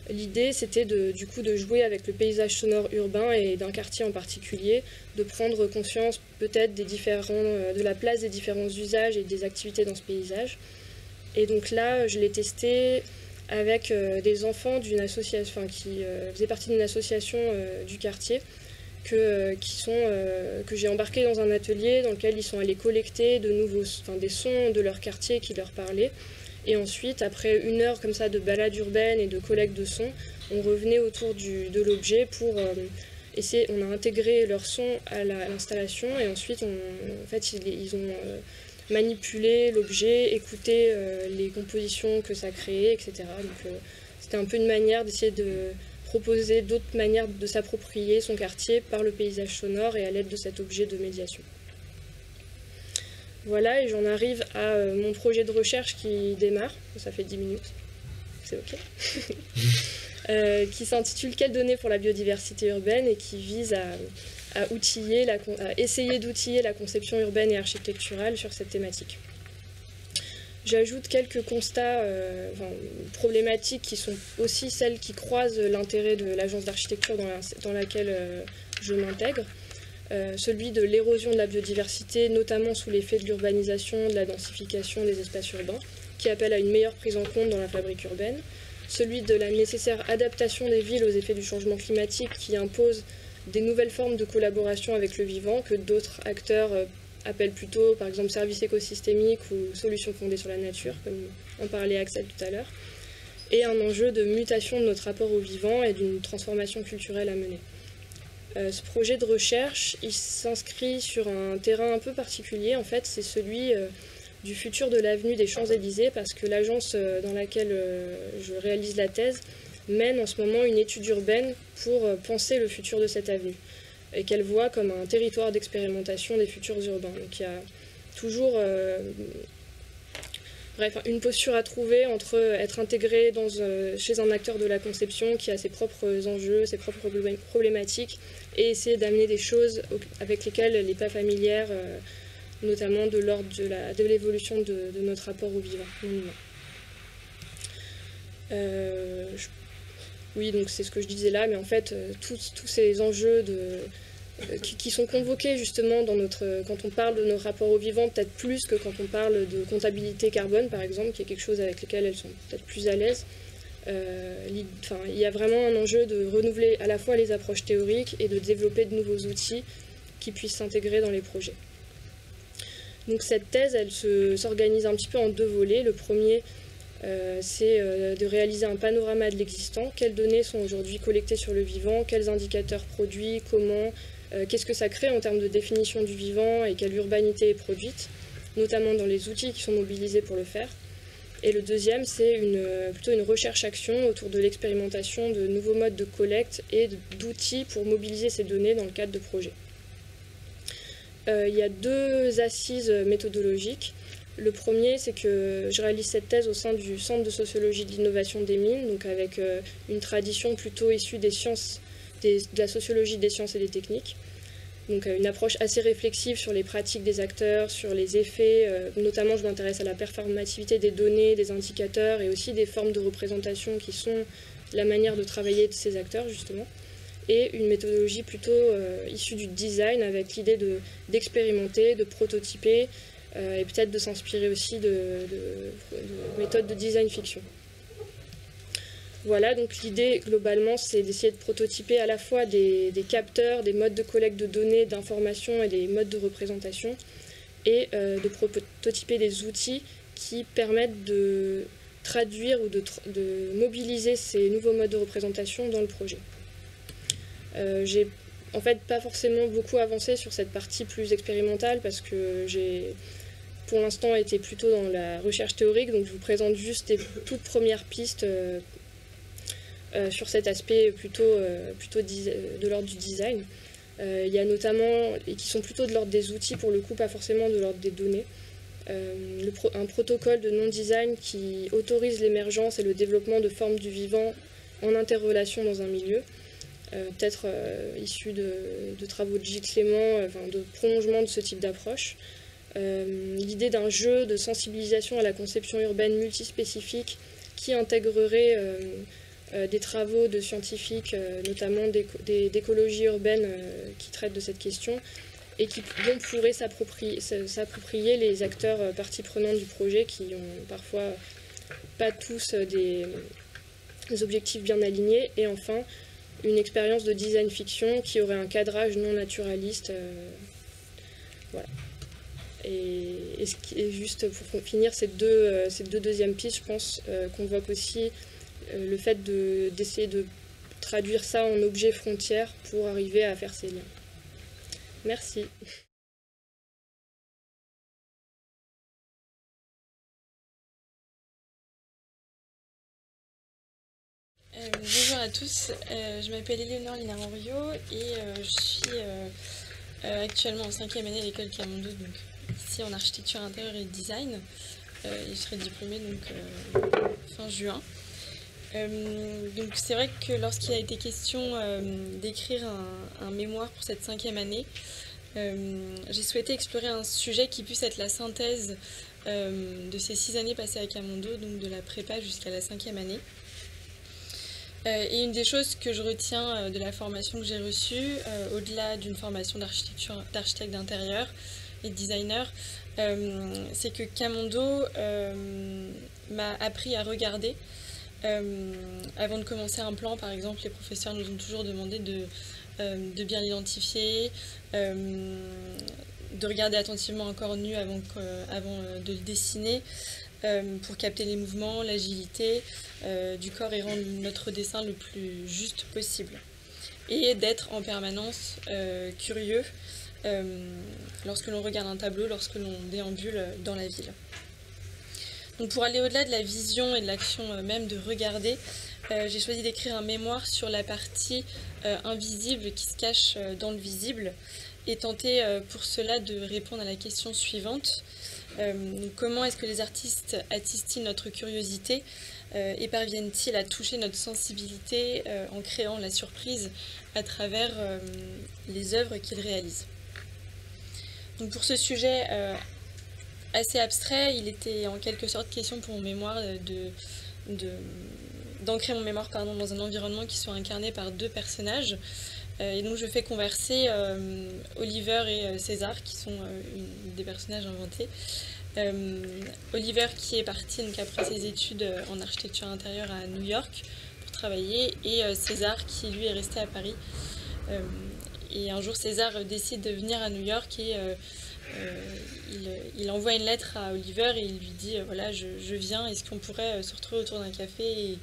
L'idée, c'était du coup de jouer avec le paysage sonore urbain et d'un quartier en particulier, de prendre conscience peut-être de la place des différents usages et des activités dans ce paysage. Et donc là, je l'ai testé avec des enfants d'une association, qui faisaient partie d'une association du quartier, que j'ai embarqué dans un atelier dans lequel ils sont allés collecter des sons de leur quartier qui leur parlaient. Et ensuite, après 1 heure comme ça de balade urbaine et de collecte de sons, on revenait autour de l'objet pour essayer. On a intégré leur son à l'installation et ensuite en fait, ils ont manipulé l'objet, écouté les compositions que ça créait, etc. Donc c'était un peu une manière d'essayer de proposer d'autres manières de s'approprier son quartier par le paysage sonore et à l'aide de cet objet de médiation. Voilà, et j'en arrive à mon projet de recherche qui démarre, ça fait 10 minutes, c'est ok, qui s'intitule « Quelles données pour la biodiversité urbaine ?» et qui vise à essayer d'outiller la conception urbaine et architecturale sur cette thématique. J'ajoute quelques constats problématiques qui sont aussi celles qui croisent l'intérêt de l'agence d'architecture dans laquelle je m'intègre. Celui de l'érosion de la biodiversité, notamment sous l'effet de l'urbanisation, de la densification des espaces urbains, qui appelle à une meilleure prise en compte dans la fabrique urbaine. Celui de la nécessaire adaptation des villes aux effets du changement climatique, qui impose des nouvelles formes de collaboration avec le vivant que d'autres acteurs appellent plutôt, par exemple, services écosystémiques ou solutions fondées sur la nature, comme en parlait Axel tout à l'heure, et un enjeu de mutation de notre rapport au vivant et d'une transformation culturelle à mener. Ce projet de recherche, il s'inscrit sur un terrain un peu particulier, en fait, c'est celui du futur de l'avenue des Champs-Élysées, parce que l'agence dans laquelle je réalise la thèse mène en ce moment une étude urbaine pour penser le futur de cette avenue, et qu'elle voit comme un territoire d'expérimentation des futurs urbains. Donc il y a toujours une posture à trouver entre être intégré chez un acteur de la conception qui a ses propres enjeux, ses propres problématiques, et essayer d'amener des choses avec lesquelles elle n'est pas familière, notamment de l'ordre de l'évolution de notre rapport au vivant, non humain. Oui, donc c'est ce que je disais là, mais en fait, tous ces enjeux qui sont convoqués justement quand on parle de nos rapports au vivant, peut-être plus que quand on parle de comptabilité carbone, par exemple, qui est quelque chose avec lequel elles sont peut-être plus à l'aise. Il y a vraiment un enjeu de renouveler à la fois les approches théoriques et de développer de nouveaux outils qui puissent s'intégrer dans les projets. Donc cette thèse, elle s'organise un petit peu en deux volets. Le premier, c'est de réaliser un panorama de l'existant. Quelles données sont aujourd'hui collectées sur le vivant, quels indicateurs produits, comment, qu'est-ce que ça crée en termes de définition du vivant et quelle urbanité est produite, notamment dans les outils qui sont mobilisés pour le faire. Et le deuxième, c'est plutôt une recherche-action autour de l'expérimentation de nouveaux modes de collecte et d'outils pour mobiliser ces données dans le cadre de projets. Il y a deux assises méthodologiques. Le premier, c'est que je réalise cette thèse au sein du Centre de sociologie de l'innovation des mines, donc avec une tradition plutôt issue des sciences, de la sociologie des sciences et des techniques. Donc une approche assez réflexive sur les pratiques des acteurs, sur les effets, notamment je m'intéresse à la performativité des données, des indicateurs et aussi des formes de représentation qui sont la manière de travailler de ces acteurs justement. Et une méthodologie plutôt issue du design avec l'idée d'expérimenter, de prototyper et peut-être de s'inspirer aussi de méthodes de design fiction. Voilà, donc l'idée globalement c'est d'essayer de prototyper à la fois des capteurs, des modes de collecte de données, d'informations et des modes de représentation et de prototyper des outils qui permettent de traduire ou de mobiliser ces nouveaux modes de représentation dans le projet. J'ai en fait pas forcément beaucoup avancé sur cette partie plus expérimentale parce que j'ai pour l'instant été plutôt dans la recherche théorique, donc je vous présente juste des toutes premières pistes sur cet aspect plutôt de l'ordre du design. Il y a notamment, et qui sont plutôt de l'ordre des outils pour le coup, pas forcément de l'ordre des données, un protocole de non-design qui autorise l'émergence et le développement de formes du vivant en interrelation dans un milieu, peut-être issu de travaux de Gilles Clément, de prolongement de ce type d'approche. L'idée d'un jeu de sensibilisation à la conception urbaine multispécifique qui intégrerait des travaux de scientifiques, notamment d'écologie urbaine qui traitent de cette question et dont pourraient s'approprier les acteurs parties prenantes du projet qui ont parfois pas tous des objectifs bien alignés. Et enfin, une expérience de design fiction qui aurait un cadrage non naturaliste. Voilà. Et juste pour finir, ces deux deuxièmes pistes, je pense, convoquent aussi le fait d'essayer de traduire ça en objet frontière pour arriver à faire ces liens. Merci. Bonjour à tous, je m'appelle Éléonore Lina-Henriot et je suis actuellement en 5e année à l'école Camondo, donc ici en architecture intérieure et design. Et je serai diplômée donc, fin juin. Donc c'est vrai que lorsqu'il a été question d'écrire un mémoire pour cette 5e année, j'ai souhaité explorer un sujet qui puisse être la synthèse de ces 6 années passées à Camondo, donc de la prépa jusqu'à la 5e année. Et une des choses que je retiens de la formation que j'ai reçue, au-delà d'une formation d'architecte d'intérieur et de designer, c'est que Camondo m'a appris à regarder. Avant de commencer un plan, par exemple, les professeurs nous ont toujours demandé de bien l'identifier, de regarder attentivement un corps nu avant de le dessiner, pour capter les mouvements, l'agilité du corps et rendre notre dessin le plus juste possible. Et d'être en permanence curieux lorsque l'on regarde un tableau, lorsque l'on déambule dans la ville. Donc pour aller au-delà de la vision et de l'action même de regarder, j'ai choisi d'écrire un mémoire sur la partie invisible qui se cache dans le visible et tenter pour cela de répondre à la question suivante. Comment est-ce que les artistes attisent-ils notre curiosité et parviennent-ils à toucher notre sensibilité en créant la surprise à travers les œuvres qu'ils réalisent. Donc pour ce sujet assez abstrait, il était en quelque sorte question pour mon mémoire d'ancrer mon mémoire dans un environnement qui soit incarné par 2 personnages. Et donc je fais converser Oliver et César, qui sont des personnages inventés. Oliver qui est parti donc, après ses études en architecture intérieure à New York pour travailler, et César qui lui est resté à Paris. Et un jour César décide de venir à New York et il envoie une lettre à Oliver et il lui dit voilà, je viens, est-ce qu'on pourrait se retrouver autour d'un café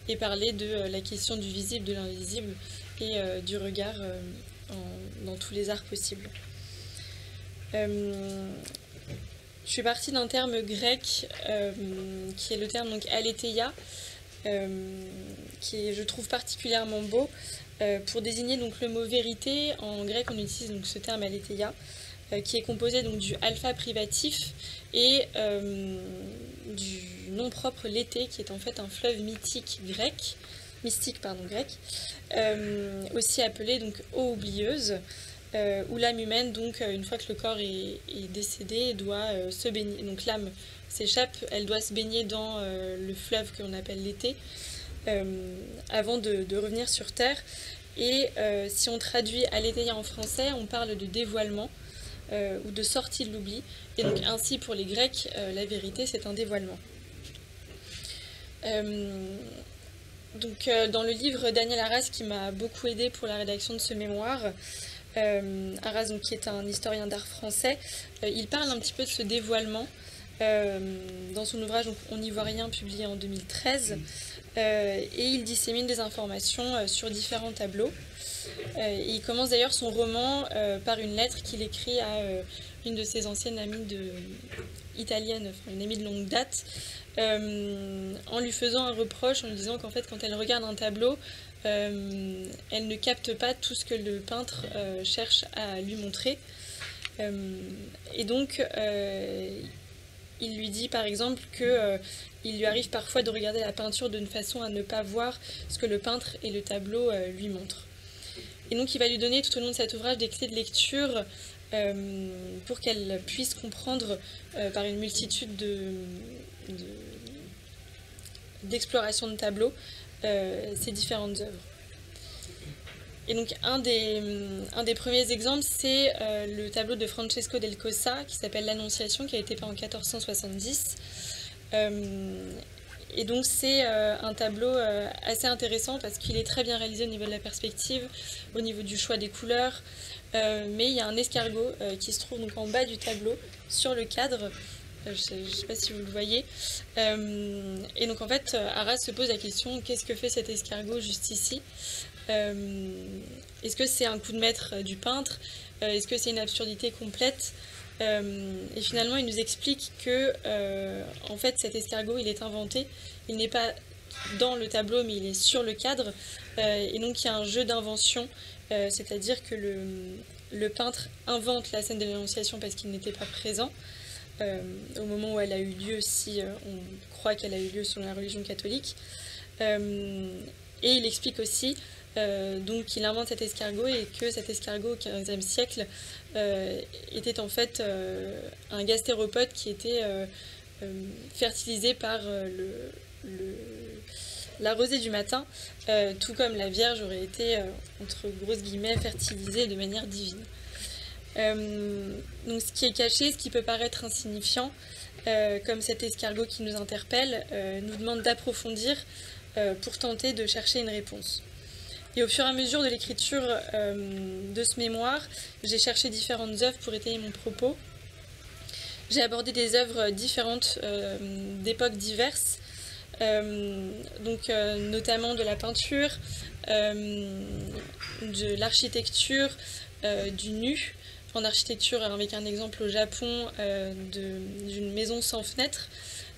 et parler de la question du visible, de l'invisible et du regard dans tous les arts possibles. Je suis partie d'un terme grec qui est le terme donc aletheia, qui est, je trouve, particulièrement beau pour désigner donc le mot vérité. En grec, on utilise donc ce terme aletheia, qui est composé donc du alpha privatif et du nom propre léthé, qui est en fait un fleuve mystique grec, aussi appelé donc eau oublieuse, où l'âme humaine, donc une fois que le corps est décédé, doit se baigner. Donc l'âme s'échappe, elle doit se baigner dans le fleuve que l'on appelle l'été, avant de revenir sur Terre. Et si on traduit aletheia en français, on parle de dévoilement ou de sortie de l'oubli. Et donc ainsi pour les Grecs, la vérité c'est un dévoilement. Donc dans le livre Daniel Arras, qui m'a beaucoup aidé pour la rédaction de ce mémoire, Arras, donc, qui est un historien d'art français, il parle un petit peu de ce dévoilement dans son ouvrage donc, On n'y voit rien, publié en 2013, et il dissémine des informations sur différents tableaux. Il commence d'ailleurs son roman par une lettre qu'il écrit à une de ses anciennes amies italiennes, enfin, une amie de longue date, en lui faisant un reproche, en lui disant qu'en fait quand elle regarde un tableau, elle ne capte pas tout ce que le peintre cherche à lui montrer. Et donc il lui dit par exemple qu'il lui arrive parfois de regarder la peinture d'une façon à ne pas voir ce que le peintre et le tableau lui montrent. Et donc il va lui donner tout au long de cet ouvrage des clés de lecture pour qu'elle puisse comprendre par une multitude d'explorations de tableaux ces différentes œuvres. Et donc un des premiers exemples, c'est le tableau de Francesco del Cossa qui s'appelle L'Annonciation, qui a été peint en 1470. Et donc c'est un tableau assez intéressant parce qu'il est très bien réalisé au niveau de la perspective, au niveau du choix des couleurs, mais il y a un escargot qui se trouve donc en bas du tableau sur le cadre je ne sais pas si vous le voyez. Et donc en fait, Arras se pose la question, qu'est-ce que fait cet escargot juste ici? Est-ce que c'est un coup de maître du peintre? Est-ce que c'est une absurdité complète? Et finalement, il nous explique que en fait, cet escargot, il est inventé. Il n'est pas dans le tableau, mais il est sur le cadre. Et donc, il y a un jeu d'invention, c'est-à-dire que le peintre invente la scène de l'Annonciation parce qu'il n'était pas présent. Au moment où elle a eu lieu, si on croit qu'elle a eu lieu selon la religion catholique. Et il explique aussi donc qu'il invente cet escargot et que cet escargot au XVe siècle était en fait un gastéropode qui était fertilisé par la rosée du matin, tout comme la Vierge aurait été, entre grosses guillemets, fertilisée de manière divine. Donc ce qui est caché, ce qui peut paraître insignifiant, comme cet escargot qui nous interpelle, nous demande d'approfondir pour tenter de chercher une réponse. Et au fur et à mesure de l'écriture de ce mémoire, j'ai cherché différentes œuvres pour étayer mon propos. J'ai abordé des œuvres différentes d'époques diverses, notamment de la peinture, de l'architecture, du nu, en architecture avec un exemple au Japon d'une maison sans fenêtre,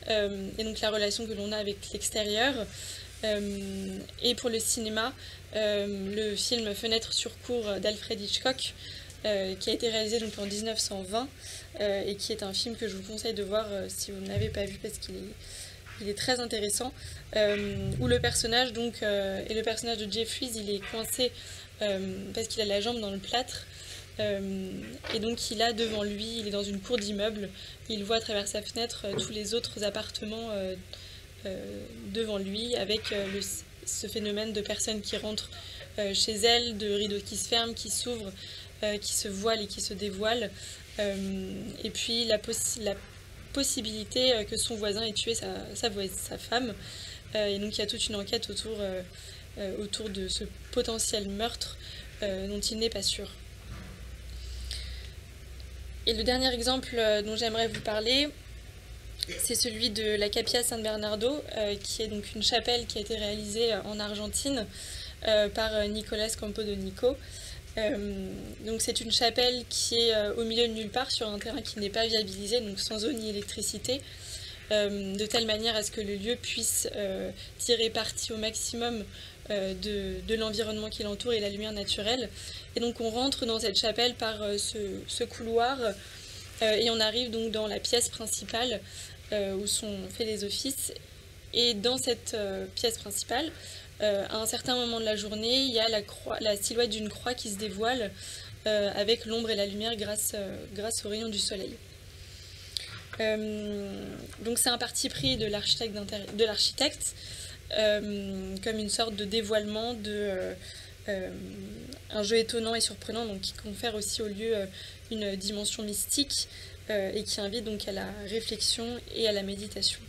et donc la relation que l'on a avec l'extérieur. Et pour le cinéma, le film Fenêtre sur cour d'Alfred Hitchcock, qui a été réalisé donc en 1920 et qui est un film que je vous conseille de voir si vous ne l'avez pas vu parce qu'il est très intéressant, où le personnage et le personnage de Jeffries, il est coincé parce qu'il a la jambe dans le plâtre. Et donc il a devant lui, il est dans une cour d'immeuble, il voit à travers sa fenêtre tous les autres appartements devant lui, avec ce phénomène de personnes qui rentrent chez elle, de rideaux qui se ferment, qui s'ouvrent, qui se voilent et qui se dévoilent, et puis la possibilité que son voisin ait tué sa femme, et donc il y a toute une enquête autour de ce potentiel meurtre dont il n'est pas sûr. Et le dernier exemple dont j'aimerais vous parler, c'est celui de la Capilla San Bernardo, qui est donc une chapelle qui a été réalisée en Argentine par Nicolas Campodonico. Donc c'est une chapelle qui est au milieu de nulle part sur un terrain qui n'est pas viabilisé, donc sans eau ni électricité, de telle manière à ce que le lieu puisse tirer parti au maximum de l'environnement qui l'entoure et la lumière naturelle. Et donc on rentre dans cette chapelle par ce couloir et on arrive donc dans la pièce principale où sont faits les offices. Et dans cette pièce principale, à un certain moment de la journée, il y a la silhouette d'une croix qui se dévoile avec l'ombre et la lumière grâce aux rayons du soleil. Donc c'est un parti pris de l'architecte, comme une sorte de dévoilement, un jeu étonnant et surprenant, donc qui confère aussi au lieu une dimension mystique et qui invite donc à la réflexion et à la méditation.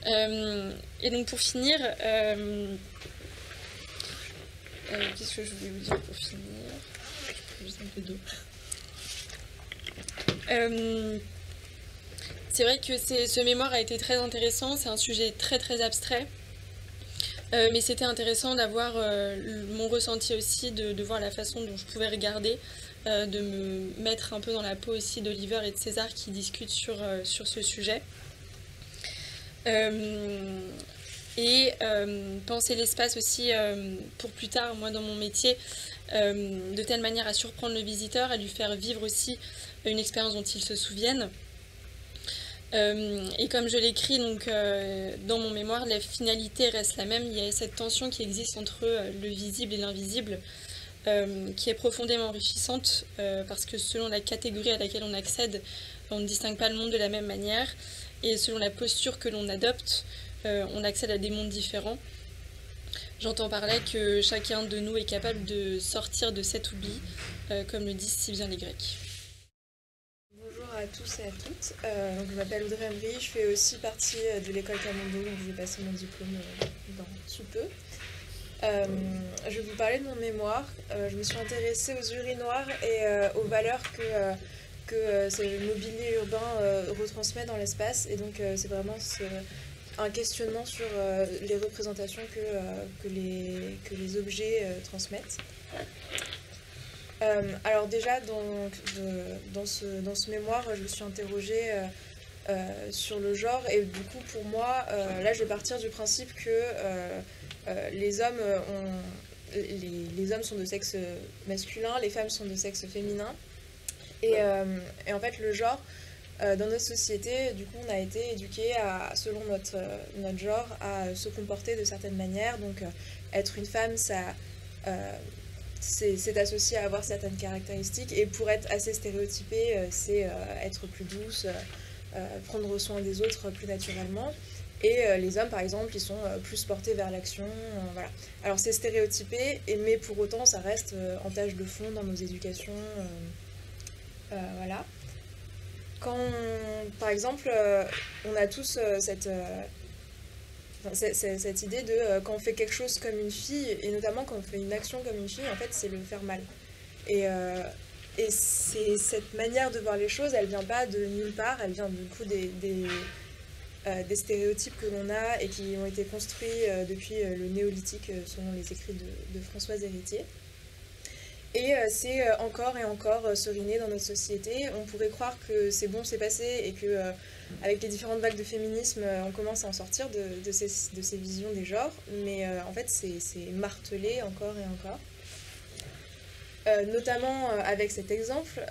Et donc pour finir, qu'est-ce que je voulais vous dire pour finir? Je prends juste un peu d'eau. C'est vrai que ce mémoire a été très intéressant, c'est un sujet très très abstrait, mais c'était intéressant d'avoir mon ressenti aussi, de voir la façon dont je pouvais regarder, de me mettre un peu dans la peau aussi d'Oliver et de César qui discutent sur ce sujet. Et penser l'espace aussi pour plus tard, moi dans mon métier, de telle manière à surprendre le visiteur, à lui faire vivre aussi une expérience dont il se souvienne. Et comme je l'écris donc dans mon mémoire, la finalité reste la même. Il y a cette tension qui existe entre le visible et l'invisible, qui est profondément enrichissante, parce que selon la catégorie à laquelle on accède, on ne distingue pas le monde de la même manière, et selon la posture que l'on adopte, on accède à des mondes différents. J'entends par là que chacun de nous est capable de sortir de cet oubli, comme le disent si bien les Grecs. Bonjour à tous et à toutes, je m'appelle Audrey Emery, je fais aussi partie de l'école Camondo, donc je vais passer mon diplôme dans sous peu. Je vais vous parler de mon mémoire. Je me suis intéressée aux urinoirs et aux valeurs que que ce mobilier urbain retransmet dans l'espace. Et donc c'est vraiment un questionnement sur les représentations que les objets transmettent. Alors déjà, dans ce mémoire, je me suis interrogée sur le genre, et du coup pour moi, là je vais partir du principe que les hommes sont de sexe masculin, les femmes sont de sexe féminin, et en fait le genre, dans notre société, du coup on a été éduqués selon notre genre, à se comporter de certaines manières. Donc être une femme, ça... c'est associé à avoir certaines caractéristiques, et pour être assez stéréotypé, c'est être plus douce, prendre soin des autres plus naturellement. Et les hommes, par exemple, ils sont plus portés vers l'action. Voilà. Alors c'est stéréotypé, mais pour autant, ça reste en tâche de fond dans nos éducations. Voilà. Par exemple, on a tous cette idée de quand on fait quelque chose comme une fille, et notamment quand on fait une action comme une fille, en fait, c'est le faire mal. Et c'est cette manière de voir les choses, elle vient pas de nulle part, elle vient du coup des stéréotypes que l'on a et qui ont été construits depuis le néolithique, selon les écrits de Françoise Héritier. Et c'est encore et encore seriné dans notre société. On pourrait croire que c'est bon, c'est passé, et que avec les différentes vagues de féminisme, on commence à en sortir de ces visions des genres, mais en fait c'est martelé encore et encore. Notamment avec cet exemple.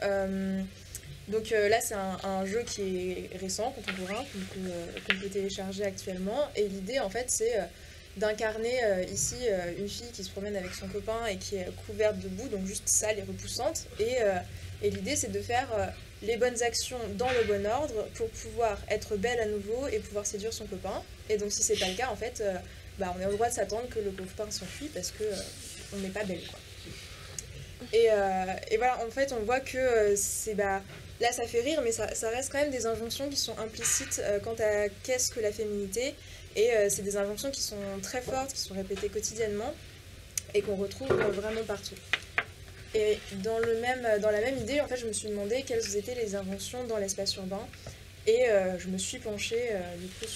Donc là c'est un jeu qui est récent, contemporain, qu'on peut télécharger actuellement, et l'idée en fait c'est d'incarner ici une fille qui se promène avec son copain et qui est couverte de boue, donc juste sale et repoussante, et l'idée c'est de faire les bonnes actions dans le bon ordre pour pouvoir être belle à nouveau et pouvoir séduire son copain. Et donc si c'est pas le cas, en fait, on est au droit de s'attendre que le copain s'enfuit parce que on n'est pas belle, quoi. Et voilà, en fait, on voit que là ça fait rire, mais ça reste quand même des injonctions qui sont implicites quant à qu'est-ce que la féminité. Et c'est des injonctions qui sont très fortes, qui sont répétées quotidiennement et qu'on retrouve vraiment partout. Et dans la même idée, en fait, je me suis demandé quelles étaient les injonctions dans l'espace urbain, et je me suis penchée du coup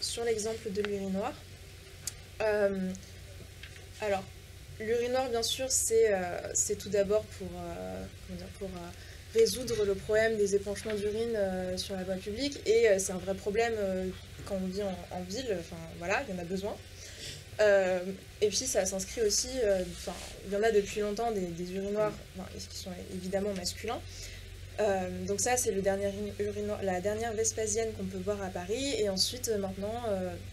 sur l'exemple de l'urinoir. Alors, l'urinoir, bien sûr, c'est tout d'abord pour résoudre le problème des épanchements d'urine sur la voie publique, et c'est un vrai problème quand on vit en ville, enfin voilà, il y en a besoin. Et puis ça s'inscrit aussi, il y en a depuis longtemps des urinoirs qui sont évidemment masculins. Donc ça c'est la dernière Vespasienne qu'on peut voir à Paris, et ensuite maintenant,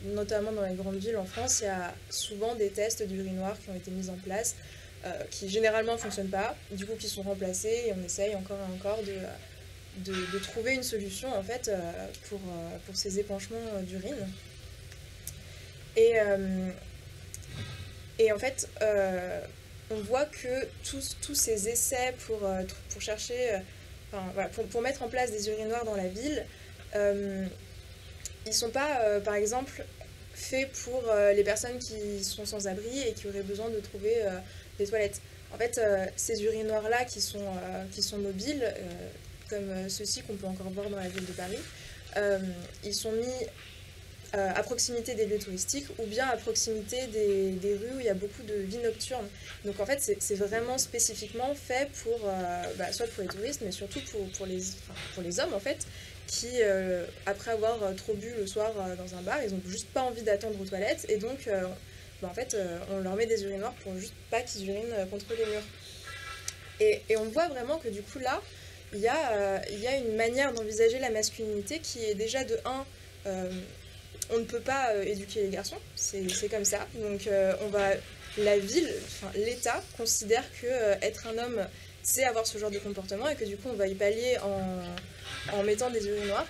notamment dans les grandes villes en France, il y a souvent des tests d'urinoir qui ont été mis en place, qui généralement ne fonctionnent pas, du coup qui sont remplacés, et on essaye encore et encore de trouver une solution en fait pour ces épanchements d'urine. Et en fait, on voit que tous ces essais pour chercher, pour mettre en place des urinoirs dans la ville, ils sont pas, par exemple, faits pour les personnes qui sont sans abri et qui auraient besoin de trouver des toilettes. En fait, ces urinoirs-là qui sont mobiles, comme ceux-ci qu'on peut encore voir dans la ville de Paris, ils sont mis à proximité des lieux touristiques, ou bien à proximité des rues où il y a beaucoup de vie nocturne. Donc en fait c'est vraiment spécifiquement fait pour soit pour les touristes, mais surtout pour les hommes en fait, qui après avoir trop bu le soir dans un bar, ils n'ont juste pas envie d'attendre aux toilettes, et donc en fait on leur met des urinoirs pour juste pas qu'ils urinent contre les murs. Et on voit vraiment que du coup là il y a une manière d'envisager la masculinité qui est déjà de 1, on ne peut pas éduquer les garçons, c'est comme ça. Donc la ville, l'État considère que être un homme, c'est avoir ce genre de comportement, et que du coup on va y pallier en mettant des urinoirs.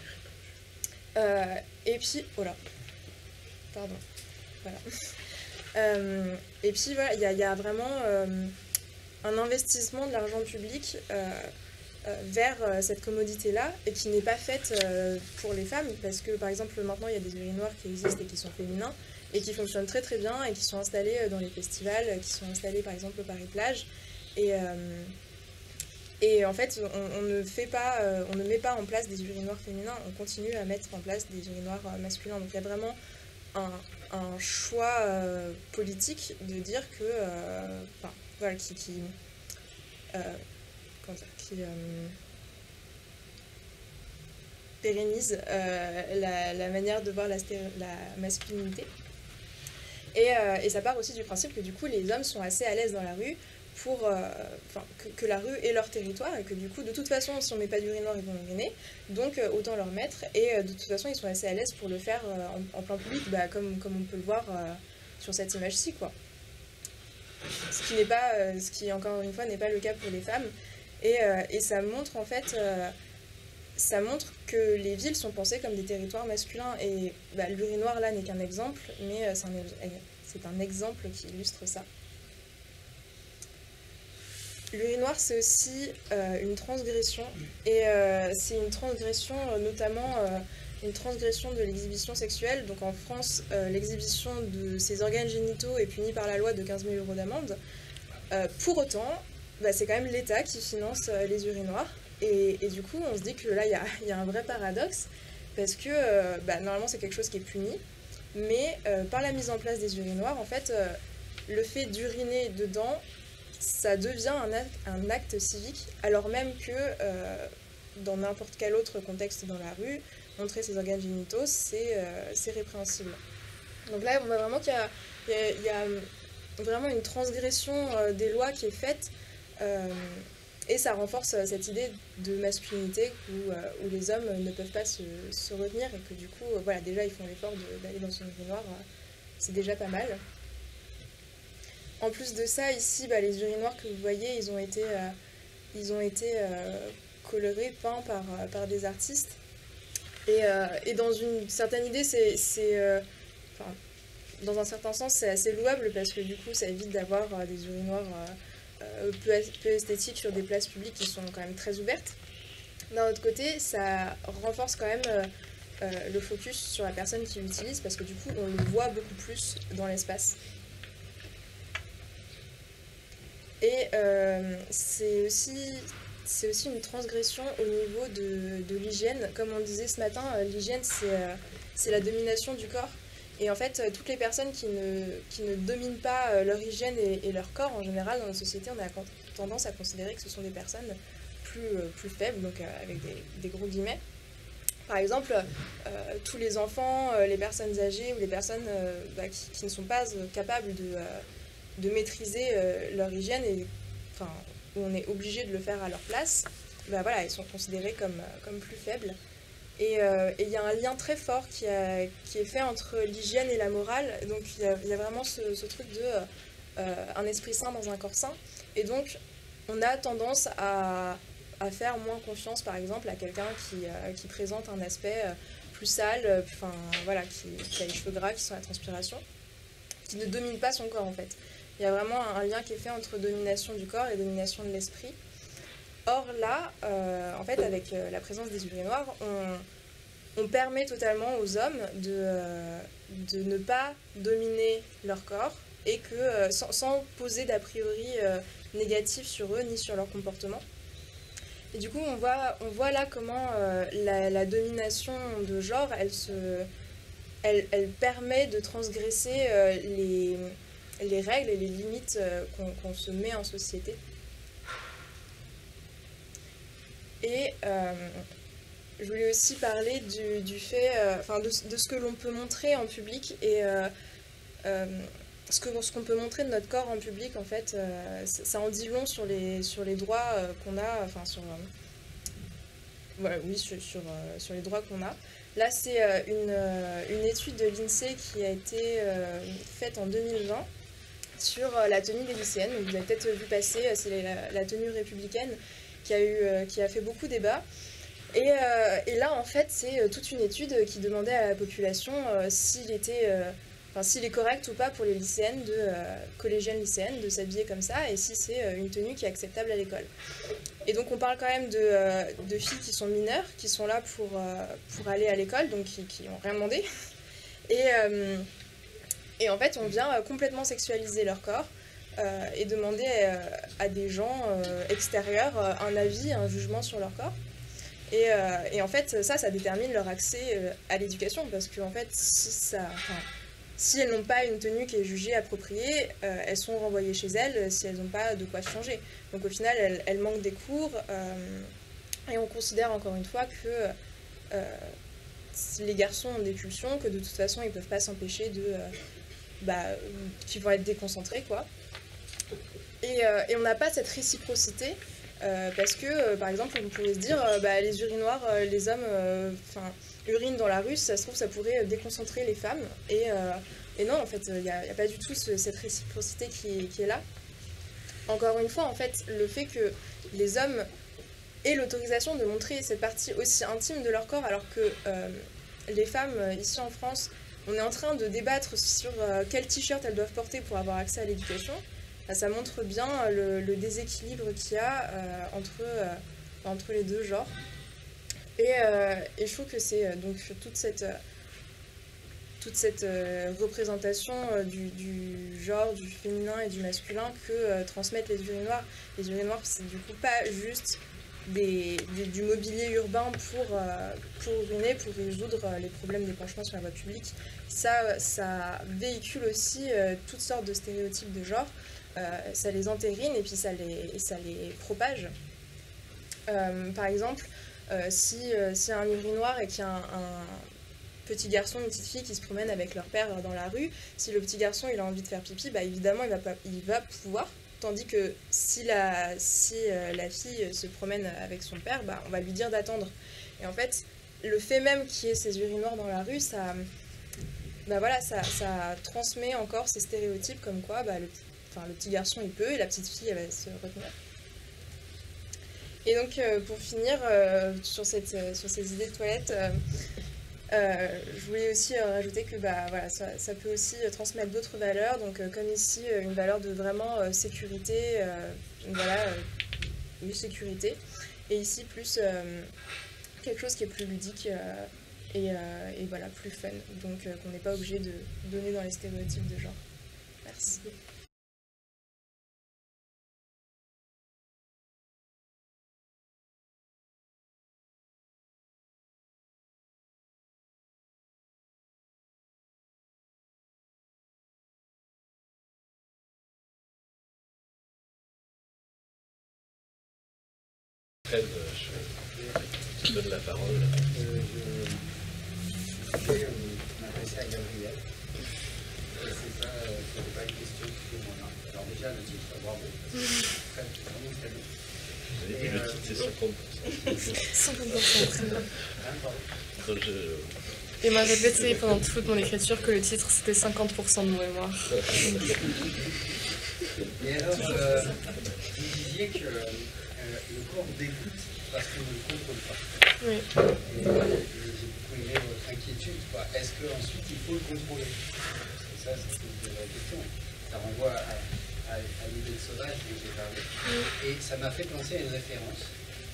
Et puis, voilà. Pardon. Voilà. Et puis voilà, il y a vraiment un investissement de l'argent public vers cette commodité-là, et qui n'est pas faite pour les femmes, parce que par exemple maintenant il y a des urinoirs qui existent et qui sont féminins et qui fonctionnent très très bien, et qui sont installés dans les festivals, qui sont installés par exemple au Paris-Plage, et Et en fait, on ne met pas en place des urinoirs féminins, on continue à mettre en place des urinoirs masculins. Donc il y a vraiment un choix politique de dire que, voilà, qui pérennise la manière de voir la masculinité. Et ça part aussi du principe que du coup les hommes sont assez à l'aise dans la rue pour que la rue est leur territoire, et que du coup de toute façon si on met pas d'urinoir ils vont uriner, donc autant leur mettre, et de toute façon ils sont assez à l'aise pour le faire en plein public, comme on peut le voir sur cette image-ci, quoi. Ce qui encore une fois n'est pas le cas pour les femmes, et ça montre en fait ça montre que les villes sont pensées comme des territoires masculins, et l'urinoir là n'est qu'un exemple, mais c'est un exemple qui illustre ça. L'urinoir, c'est aussi une transgression, et c'est une transgression notamment une transgression de l'exhibition sexuelle. Donc en France, l'exhibition de ces organes génitaux est punie par la loi de 15 000 € d'amende. Pour autant, c'est quand même l'État qui finance les urinoirs, et du coup on se dit que là il y a un vrai paradoxe, parce que normalement c'est quelque chose qui est puni, mais par la mise en place des urinoirs, en fait, le fait d'uriner dedans, ça devient un acte civique, alors même que dans n'importe quel autre contexte dans la rue, montrer ses organes génitaux, c'est répréhensible. Donc là, on voit vraiment qu'il y a vraiment une transgression des lois qui est faite, et ça renforce cette idée de masculinité où les hommes ne peuvent pas se retenir, et que du coup, voilà, déjà ils font l'effort d'aller dans son urinoir, c'est déjà pas mal. En plus de ça, ici, les urinoirs que vous voyez, ils ont été colorés, peints par des artistes. Et dans une certaine idée, dans un certain sens, c'est assez louable, parce que du coup, ça évite d'avoir des urinoirs peu esthétiques sur des places publiques qui sont quand même très ouvertes. D'un autre côté, ça renforce quand même le focus sur la personne qui l'utilise, parce que du coup, on le voit beaucoup plus dans l'espace. Et c'est aussi une transgression au niveau de l'hygiène. Comme on le disait ce matin, l'hygiène, c'est la domination du corps. Et en fait, toutes les personnes qui ne dominent pas leur hygiène et leur corps, en général, dans notre société, on a tendance à considérer que ce sont des personnes plus faibles, donc avec des gros guillemets. Par exemple, tous les enfants, les personnes âgées ou les personnes qui ne sont pas capables de maîtriser leur hygiène, et où on est obligé de le faire à leur place, voilà, ils sont considérés comme plus faibles. Et il y a un lien très fort qui est fait entre l'hygiène et la morale. Donc il y a vraiment ce truc de un esprit sain dans un corps sain. Et donc on a tendance à faire moins confiance, par exemple, à quelqu'un qui présente un aspect plus sale, voilà, qui a les cheveux gras, qui sent la transpiration, qui ne domine pas son corps en fait. Il y a vraiment un lien qui est fait entre domination du corps et domination de l'esprit. Or là, en fait, avec la présence des urinoirs, on permet totalement aux hommes de ne pas dominer leur corps, et que sans poser d'a priori négatif sur eux ni sur leur comportement. Et du coup, on voit là comment la domination de genre, elle permet de transgresser les règles et les limites qu'on se met en société. Et je voulais aussi parler du fait, de ce que l'on peut montrer en public, et ce qu'on peut montrer de notre corps en public, en fait, ça en dit long sur les droits qu'on a, sur les droits qu'on a. Là, c'est une étude de l'INSEE qui a été faite en 2020 sur la tenue des lycéennes. Vous avez peut-être vu passer, c'est la tenue républicaine qui a fait beaucoup débat. Et là, en fait, c'est toute une étude qui demandait à la population s'il est correct ou pas pour les lycéennes, collégiennes lycéennes, de s'habiller comme ça, et si c'est une tenue qui est acceptable à l'école. Et donc on parle quand même de filles qui sont mineures, qui sont là pour aller à l'école, donc qui n'ont rien demandé. Et en fait, on vient complètement sexualiser leur corps. et demander à des gens extérieurs un avis, un jugement sur leur corps. Et en fait, ça détermine leur accès à l'éducation, parce qu'en fait, si elles n'ont pas une tenue qui est jugée appropriée, elles sont renvoyées chez elles si elles n'ont pas de quoi changer. Donc au final, elles manquent des cours, et on considère encore une fois que les garçons ont des pulsions, que de toute façon, ils ne peuvent pas s'empêcher qu'ils vont être déconcentrés, quoi. Et on n'a pas cette réciprocité, parce que, par exemple, on pourrait se dire, les urinoirs, les hommes urinent dans la rue, si ça se trouve, ça pourrait déconcentrer les femmes. Et non, en fait, il n'y a pas du tout cette réciprocité qui est là. Encore une fois, en fait, le fait que les hommes aient l'autorisation de montrer cette partie aussi intime de leur corps, alors que les femmes, ici en France, on est en train de débattre sur quel t-shirt elles doivent porter pour avoir accès à l'éducation, ça montre bien le déséquilibre qu'il y a entre les deux genres. Et je trouve que c'est donc toute cette représentation du genre, du féminin et du masculin que transmettent les urinoirs. Les urinoirs, c'est du coup pas juste du mobilier urbain pour uriner, pour résoudre les problèmes d'épanchement sur la voie publique. Ça véhicule aussi toutes sortes de stéréotypes de genre. Ça les entérine et puis ça les propage. Par exemple, si un urinoir et qu'il y a un petit garçon, une petite fille qui se promènent avec leur père dans la rue, si le petit garçon il a envie de faire pipi, évidemment il va pouvoir, tandis que si la fille se promène avec son père, on va lui dire d'attendre. Et en fait, le fait même qu'il y ait ces urinoirs dans la rue, ça transmet encore ces stéréotypes comme quoi le petit garçon il peut et la petite fille elle va se retenir. Et donc pour finir sur ces idées de toilettes, je voulais aussi rajouter que ça peut aussi transmettre d'autres valeurs, donc comme ici une valeur de vraiment sécurité, sécurité, et ici plus quelque chose qui est plus ludique et plus fun, donc qu'on n'est pas obligé de donner dans les stéréotypes de genre. Merci. Je donne la parole. Je vais m'adresser à Gabriel. C'est pas une question pour moi. Alors déjà, le titre, bravo. Vraiment très bien. Vous avez dit le titre, c'est 50%, très bien. Donc Et m'a répété pendant toute mon écriture que le titre c'était 50% de mon mémoire. Et alors, vous disiez que le corps dégoûte parce qu'on ne le contrôle pas. Oui. Et j'ai beaucoup aimé votre inquiétude. Est-ce qu'ensuite il faut le contrôler? C'est ça, c'est la question. Ça renvoie à l'idée de sauvage dont j'ai parlé. Et ça m'a fait penser à une référence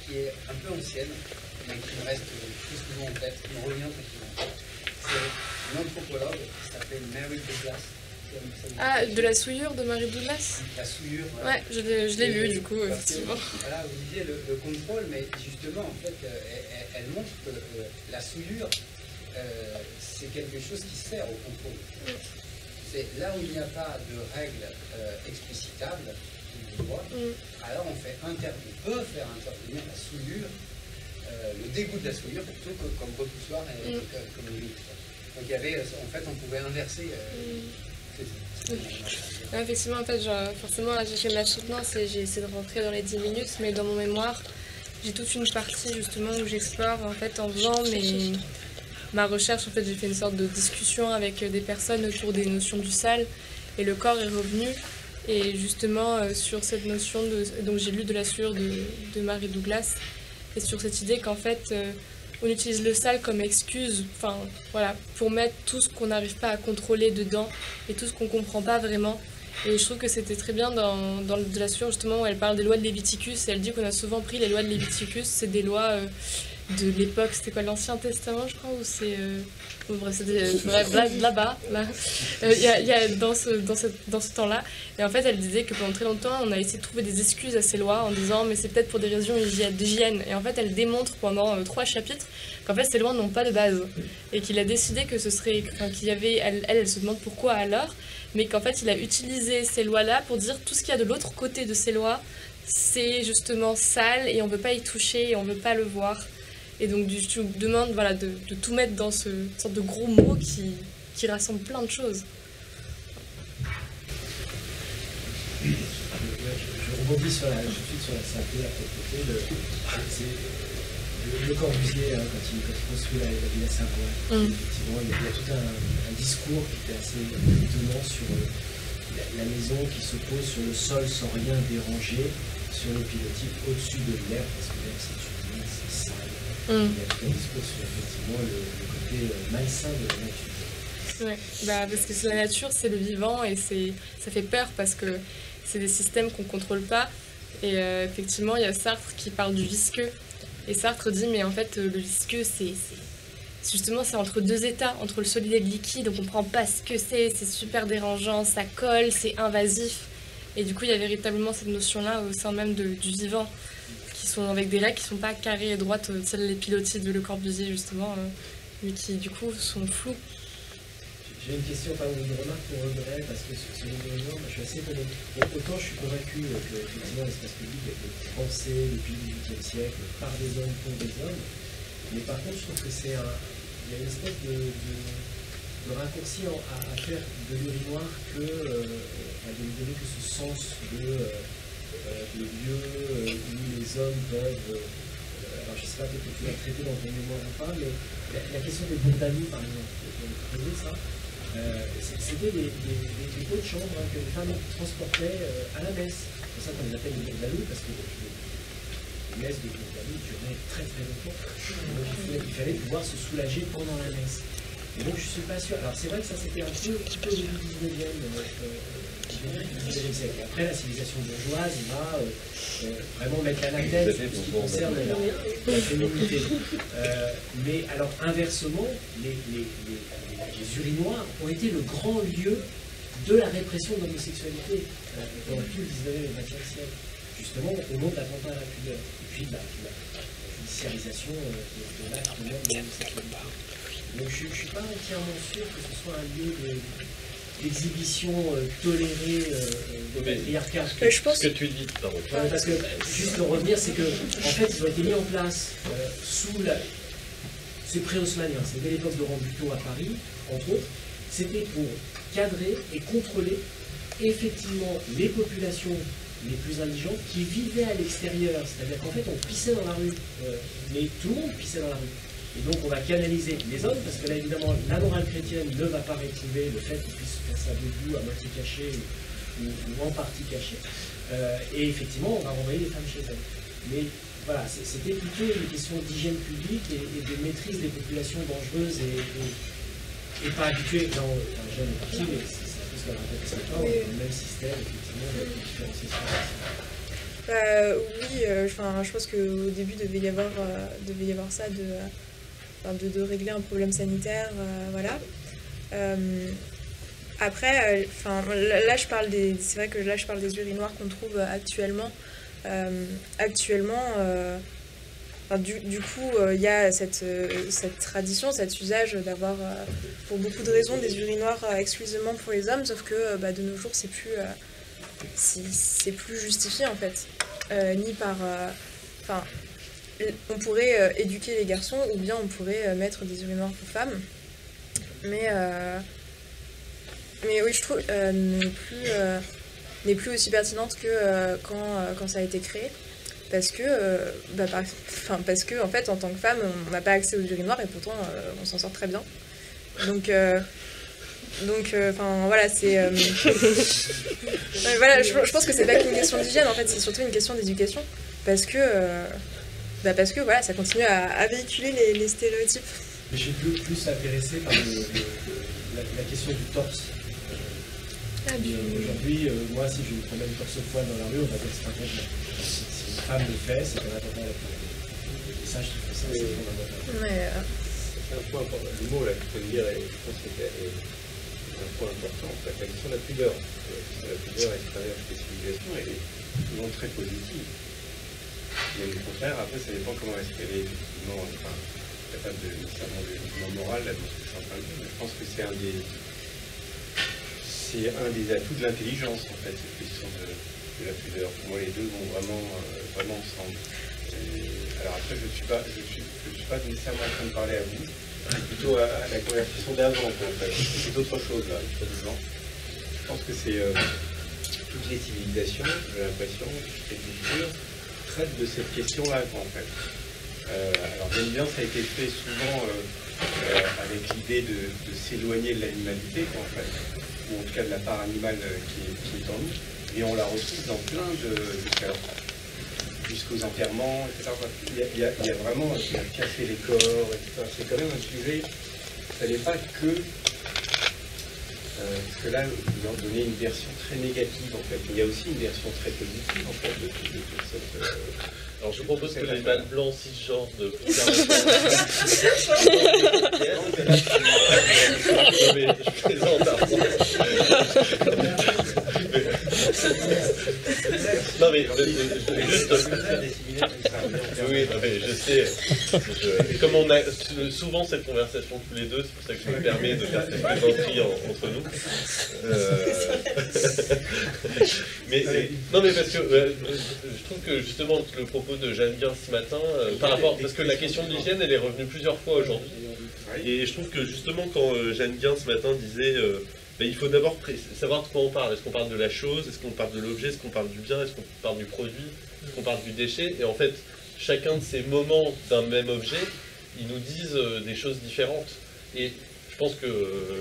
qui est un peu ancienne, mais qui me reste plus souvent en tête, qui me revient très souvent en tête. C'est une anthropologue qui s'appelle Mary Douglas. Ah, de la souillure de Mary Douglas? La souillure. Ouais, je l'ai lu du coup, effectivement. Voilà, vous disiez le contrôle, mais justement, en fait, elle montre que la souillure, c'est quelque chose qui sert au contrôle. C'est là où il n'y a pas de règles explicitables du droit, alors on peut faire intervenir la souillure, le dégoût de la souillure, plutôt que comme repoussoir et comme limite. Donc il y avait, en fait, on pouvait inverser. Effectivement, en fait, forcément, là, j'ai fait ma soutenance et j'ai essayé de rentrer dans les 10 minutes, mais dans mon mémoire, j'ai toute une partie justement où j'explore, en fait, en faisant ma recherche, en fait, j'ai fait une sorte de discussion avec des personnes autour des notions du sale, et le corps est revenu, et justement, sur cette notion donc j'ai lu de la souillure de Mary Douglas, et sur cette idée qu'en fait, on utilise le sale comme excuse, pour mettre tout ce qu'on n'arrive pas à contrôler dedans et tout ce qu'on comprend pas vraiment. Et je trouve que c'était très bien dans de la souillure justement où elle parle des lois de Léviticus et elle dit qu'on a souvent pris les lois de Léviticus, c'est des lois de l'époque, c'était quoi, l'Ancien Testament, je crois, ou c'est... bref, c'était bref, là-bas, là. Il y a dans ce temps-là. Et en fait, elle disait que pendant très longtemps, on a essayé de trouver des excuses à ces lois en disant mais c'est peut-être pour des raisons d'hygiène. Et en fait, elle démontre pendant 3 chapitres qu'en fait, ces lois n'ont pas de base. Et qu'il a décidé que ce serait... Enfin, qu'il y avait... Elle se demande pourquoi alors, mais qu'en fait, il a utilisé ces lois-là pour dire tout ce qu'il y a de l'autre côté de ces lois, c'est justement sale et on ne veut pas y toucher et on ne veut pas le voir. Et donc, je vous demande voilà, de tout mettre dans ce sorte de gros mot qui rassemble plein de choses. Je rebondis tout de suite sur la synthèse à côté. Le Corbusier, hein, quand il construit la ville à Savoie, effectivement, il y a tout un discours qui était assez étonnant sur la maison qui se pose sur le sol sans rien déranger, sur les pilotis au-dessus de l'herbe, parce que l'herbe c'est humide, c'est sale. Il y a tout un discours sur effectivement le côté malsain de la nature. Ouais, parce que la nature c'est le vivant et ça fait peur parce que c'est des systèmes qu'on ne contrôle pas. Et effectivement, il y a Sartre qui parle du visqueux. Et Sartre dit, mais en fait, le visqueux, c'est justement, c'est entre 2 états, entre le solide et le liquide, on comprend pas ce que c'est super dérangeant, ça colle, c'est invasif. Et du coup, il y a véritablement cette notion-là au sein même du vivant, qui sont avec des règles qui sont pas carrées et droites, celles les pilotis de Le Corbusier, justement, mais qui, du coup, sont floues. J'ai une question, enfin une remarque pour Audrey, parce que sur les réunions, je suis assez étonné. Autant je suis convaincu que effectivement l'espace public a été pensé depuis le XVIIIe siècle par des hommes pour des hommes, mais par contre je trouve que il y a une espèce de raccourci à faire de l'urinoir à lui donner que ce sens de lieu où les hommes peuvent. Alors je ne sais pas, peut-être que tu l'as traité dans ton mémoire ou pas, mais la question des bons d'amis par exemple, on a ça. C'était des pots de chambre que les femmes transportaient à la messe. C'est pour ça qu'on les appelle les bondalous, parce que les messes de bondalous duraient très très longtemps. Donc il fallait pouvoir se soulager pendant la messe. Et donc je ne suis pas sûr. Alors c'est vrai que ça c'était un peu au début du 19e siècle. Après la civilisation bourgeoise va vraiment mettre à la tête ce qui concerne la féminité. Mais alors inversement, les urinoirs ont été le grand lieu de la répression de l'homosexualité dans tout le 19e et 20e siècle, justement au nom de l'attentat à la pudeur, et puis de la judiciarisation de l'acte même de l'homosexualité. Donc je ne suis pas entièrement sûr que ce soit un lieu d'exhibition tolérée de patriarcat. Je pense que tu dis, parce que, juste pour revenir, c'est que en fait, ils ont été mis en place c'est pré-haussmannien, c'est dès l'époque de Rambuteau à Paris, entre autres, c'était pour cadrer et contrôler effectivement les populations les plus indigentes qui vivaient à l'extérieur. C'est-à-dire qu'en fait, on pissait dans la rue, mais tout le monde pissait dans la rue. Et donc, on va canaliser les hommes, parce que là, évidemment, la morale chrétienne ne va pas réprouver le fait qu'ils puissent faire ça debout, à moitié caché ou en partie caché. Et effectivement, on va renvoyer les femmes chez elles. Mais voilà, c'était plutôt une question d'hygiène publique et de maîtrise des populations dangereuses et pas habituées. Non, un jeune est parti, mais c'est un peu ce qu'on raconte ce matin, le même système, effectivement, de différenciation. Oui, je pense qu'au début, devait y avoir ça de régler un problème sanitaire, voilà. Après, là je parle c'est vrai que là je parle des urinoirs qu'on trouve actuellement. Du coup, il y a cette tradition, cet usage d'avoir, pour beaucoup de raisons, des urinoirs exclusivement pour les hommes, sauf que de nos jours, c'est plus justifié en fait, ni par. On pourrait éduquer les garçons ou bien on pourrait mettre des urinoirs pour femmes, mais oui, je trouve n'est plus aussi pertinente que quand ça a été créé, parce que en fait en tant que femme on n'a pas accès aux urinoirs et pourtant on s'en sort très bien. Donc voilà, c'est voilà, je pense que c'est pas qu'une question d'hygiène, en fait c'est surtout une question d'éducation, parce que voilà, ça continue à véhiculer les stéréotypes. Mais je suis plus intéressé par la question du torse. Aujourd'hui, moi, si je me promène torse-poil dans la rue, on va dire que c'est un contenant. Si une femme le fait, c'est un attentat à la pudeur. sache qu'il faut ça, c'est fondamental. Ouais, C'est un point important. Le mot là, qu'il faut dire, et je pense que c'est un point important, en fait, la question de la pudeur. La pudeur extérieure des civilisations, elle est souvent très positive. Mais au contraire, après, ça dépend comment est-ce qu'elle est effectivement capable nécessairement de jugement moral, là, dans ce que je suis en train de dire. Mais je pense que c'est un des atouts de l'intelligence, en fait, cette question de la pudeur. Pour moi, les deux vont vraiment ensemble. Alors après, je suis pas nécessairement en train de parler à vous, c'est plutôt à la conversation d'avant, en fait. C'est autre chose, là, justement. Je pense que c'est toutes les civilisations, j'ai l'impression, toutes les cultures, traitent de cette question-là, en fait. Alors bien, ça a été fait souvent avec l'idée de s'éloigner de l'animalité, en fait, ou en tout cas de la part animale qui est en nous, et on la retrouve dans plein jusqu'aux enterrements, etc. Il y a vraiment casser les corps, etc. C'est quand même un sujet, ça n'est pas que... parce que là, vous en donnez une version très négative, en fait. Il y a aussi une version très positive, en fait, de toute cette... Alors je vous propose que les mâles blancs cisgenres de non mais je plaisante. Non mais juste... Oui, non, mais je sais. Comme on a souvent cette conversation tous les deux, c'est pour ça que je me permets de faire cette plaisanterie entre nous. Non mais parce que je trouve que justement le propos de Jeanne Guin ce matin, par rapport, parce que la question de l'hygiène elle est revenue plusieurs fois aujourd'hui. Et je trouve que justement quand Jeanne Guin ce matin disait il faut d'abord savoir de quoi on parle. Est-ce qu'on parle de la chose? Est-ce qu'on parle de l'objet? Est-ce qu'on parle du bien? Est-ce qu'on parle du produit? Est-ce qu'on parle du déchet? Et en fait, chacun de ces moments d'un même objet, ils nous disent des choses différentes. Et je pense que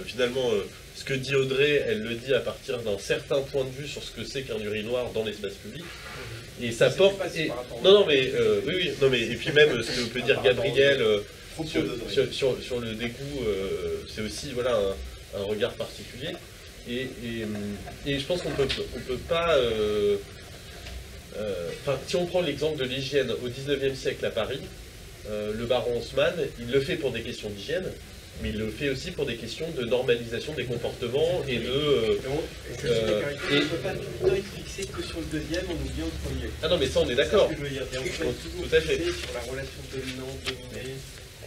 finalement, ce que dit Audrey, elle le dit à partir d'un certain point de vue sur ce que c'est qu'un urinoir dans l'espace public. Et ça porte... Non, mais oui, non, mais et puis même ce que peut dire Gabriel sur le dégoût, c'est aussi voilà un regard particulier. Et je pense qu'on peut pas... si on prend l'exemple de l'hygiène au 19e siècle à Paris, le baron Haussmann, il le fait pour des questions d'hygiène, mais il le fait aussi pour des questions de normalisation des comportements et de... on ne peut pas tout le temps être fixé que sur le deuxième, on oublie le premier. Ah non, mais ça, on est d'accord. C'est ce que je veux dire. Et on peut toujours fixer sur la relation dominante-dominée,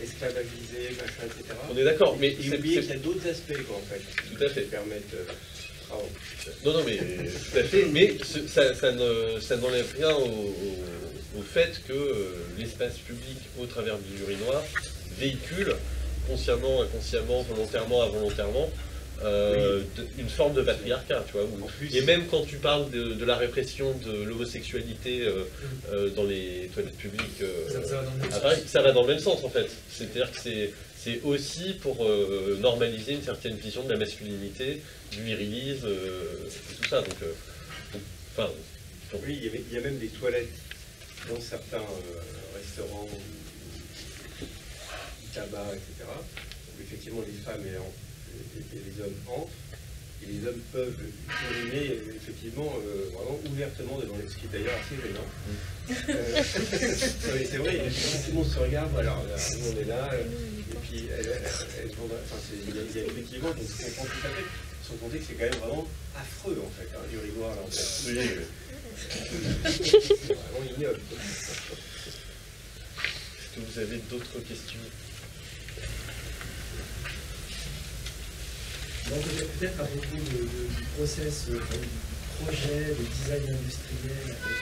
esclavagisée, machin, etc. On est d'accord, mais... Et oublier qu'il y a d'autres aspects, quoi, en fait. Tout à fait. Qui permettent... Non, mais tout à fait, mais ça n'enlève rien au fait que l'espace public, au travers du urinoir, véhicule, consciemment, inconsciemment, volontairement, involontairement, une forme de patriarcat, tu vois. Et même quand tu parles de la répression de l'homosexualité dans les toilettes publiques à Paris, ça va dans le même sens, en fait. C'est-à-dire que c'est aussi pour normaliser une certaine vision de la masculinité, du virilisme, tout ça. Donc, oui, il y a même des toilettes dans certains restaurants, tabac, etc. Où effectivement les femmes et les hommes entrent, et les hommes peuvent uriner effectivement vraiment ouvertement devant les, ce qui est d'ailleurs assez gênant. C'est vrai, tout le monde se regarde, alors nous on est là, et puis il y a effectivement, donc je comprends tout à fait, sans compter que c'est quand même vraiment affreux en fait, l'urinoir là en fait. Oui. C'est vraiment ignoble. Est-ce que vous avez d'autres questions? Donc, peut-être à propos du process, du projet, du design industriel avec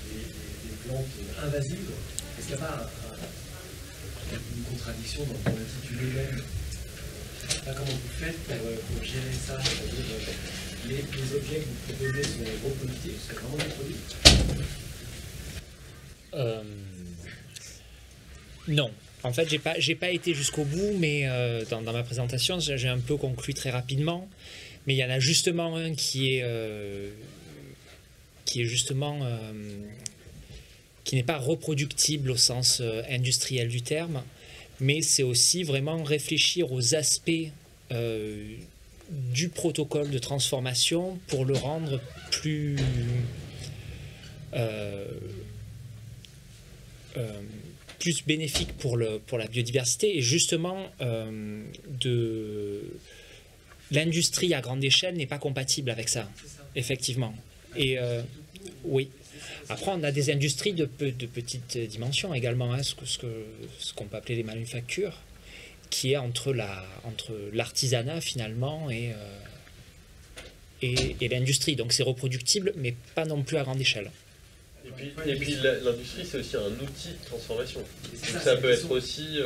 des plantes invasives, est-ce qu'il n'y a pas une contradiction dans l'intitulé même? Je ne sais pas comment vous faites pour gérer ça, c'est-à-dire les objets que vous proposez sont reproductifs, c'est vraiment des produits? Non. En fait, j'ai pas été jusqu'au bout, mais dans ma présentation, j'ai un peu conclu très rapidement. Mais il y en a justement un qui n'est pas reproductible au sens industriel du terme, mais c'est aussi vraiment réfléchir aux aspects du protocole de transformation pour le rendre plus bénéfique pour la biodiversité. Et justement, l'industrie à grande échelle n'est pas compatible avec ça, effectivement. Et oui. Après, on a des industries de petite dimension également, hein, ce qu'on peut appeler les manufactures, qui est entre l'artisanat finalement et l'industrie. Donc c'est reproductible, mais pas non plus à grande échelle. Et puis l'industrie, c'est aussi un outil de transformation. Donc ça peut être aussi...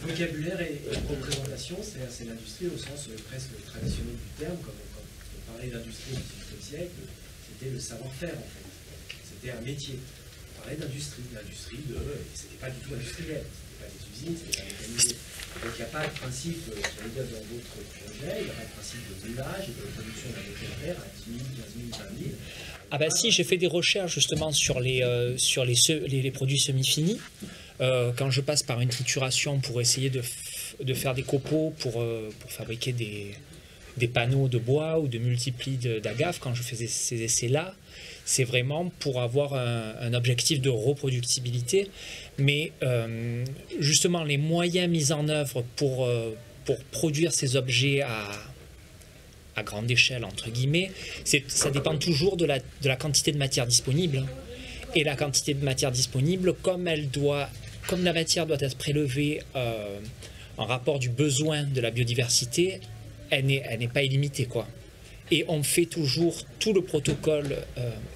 Vocabulaire et représentation, c'est l'industrie au sens presque traditionnel du terme, comme on parlait d'industrie au XVIIIe siècle, c'était le savoir-faire en fait. C'était un métier. On parlait d'industrie, c'était pas du tout industriel, c'était pas des usines, c'était pas mécanisé. Donc il n'y a pas de principe, j'allais dire dans votre projet, il n'y a pas de principe de moulage et de production d'un hectare à 10 000, 15 000, 20 000. Ah ben si, j'ai fait des recherches justement sur les produits semi-finis. Quand je passe par une trituration pour essayer de faire des copeaux pour fabriquer des panneaux de bois ou de multiplis d'agaves, quand je faisais ces essais-là, c'est vraiment pour avoir un objectif de reproductibilité. Mais justement, les moyens mis en œuvre pour produire ces objets à grande échelle, entre guillemets, ça dépend toujours de la quantité de matière disponible. Et la quantité de matière disponible, comme la matière doit être prélevée en rapport du besoin de la biodiversité, elle n'est pas illimitée, quoi. Et on fait toujours, tout le protocole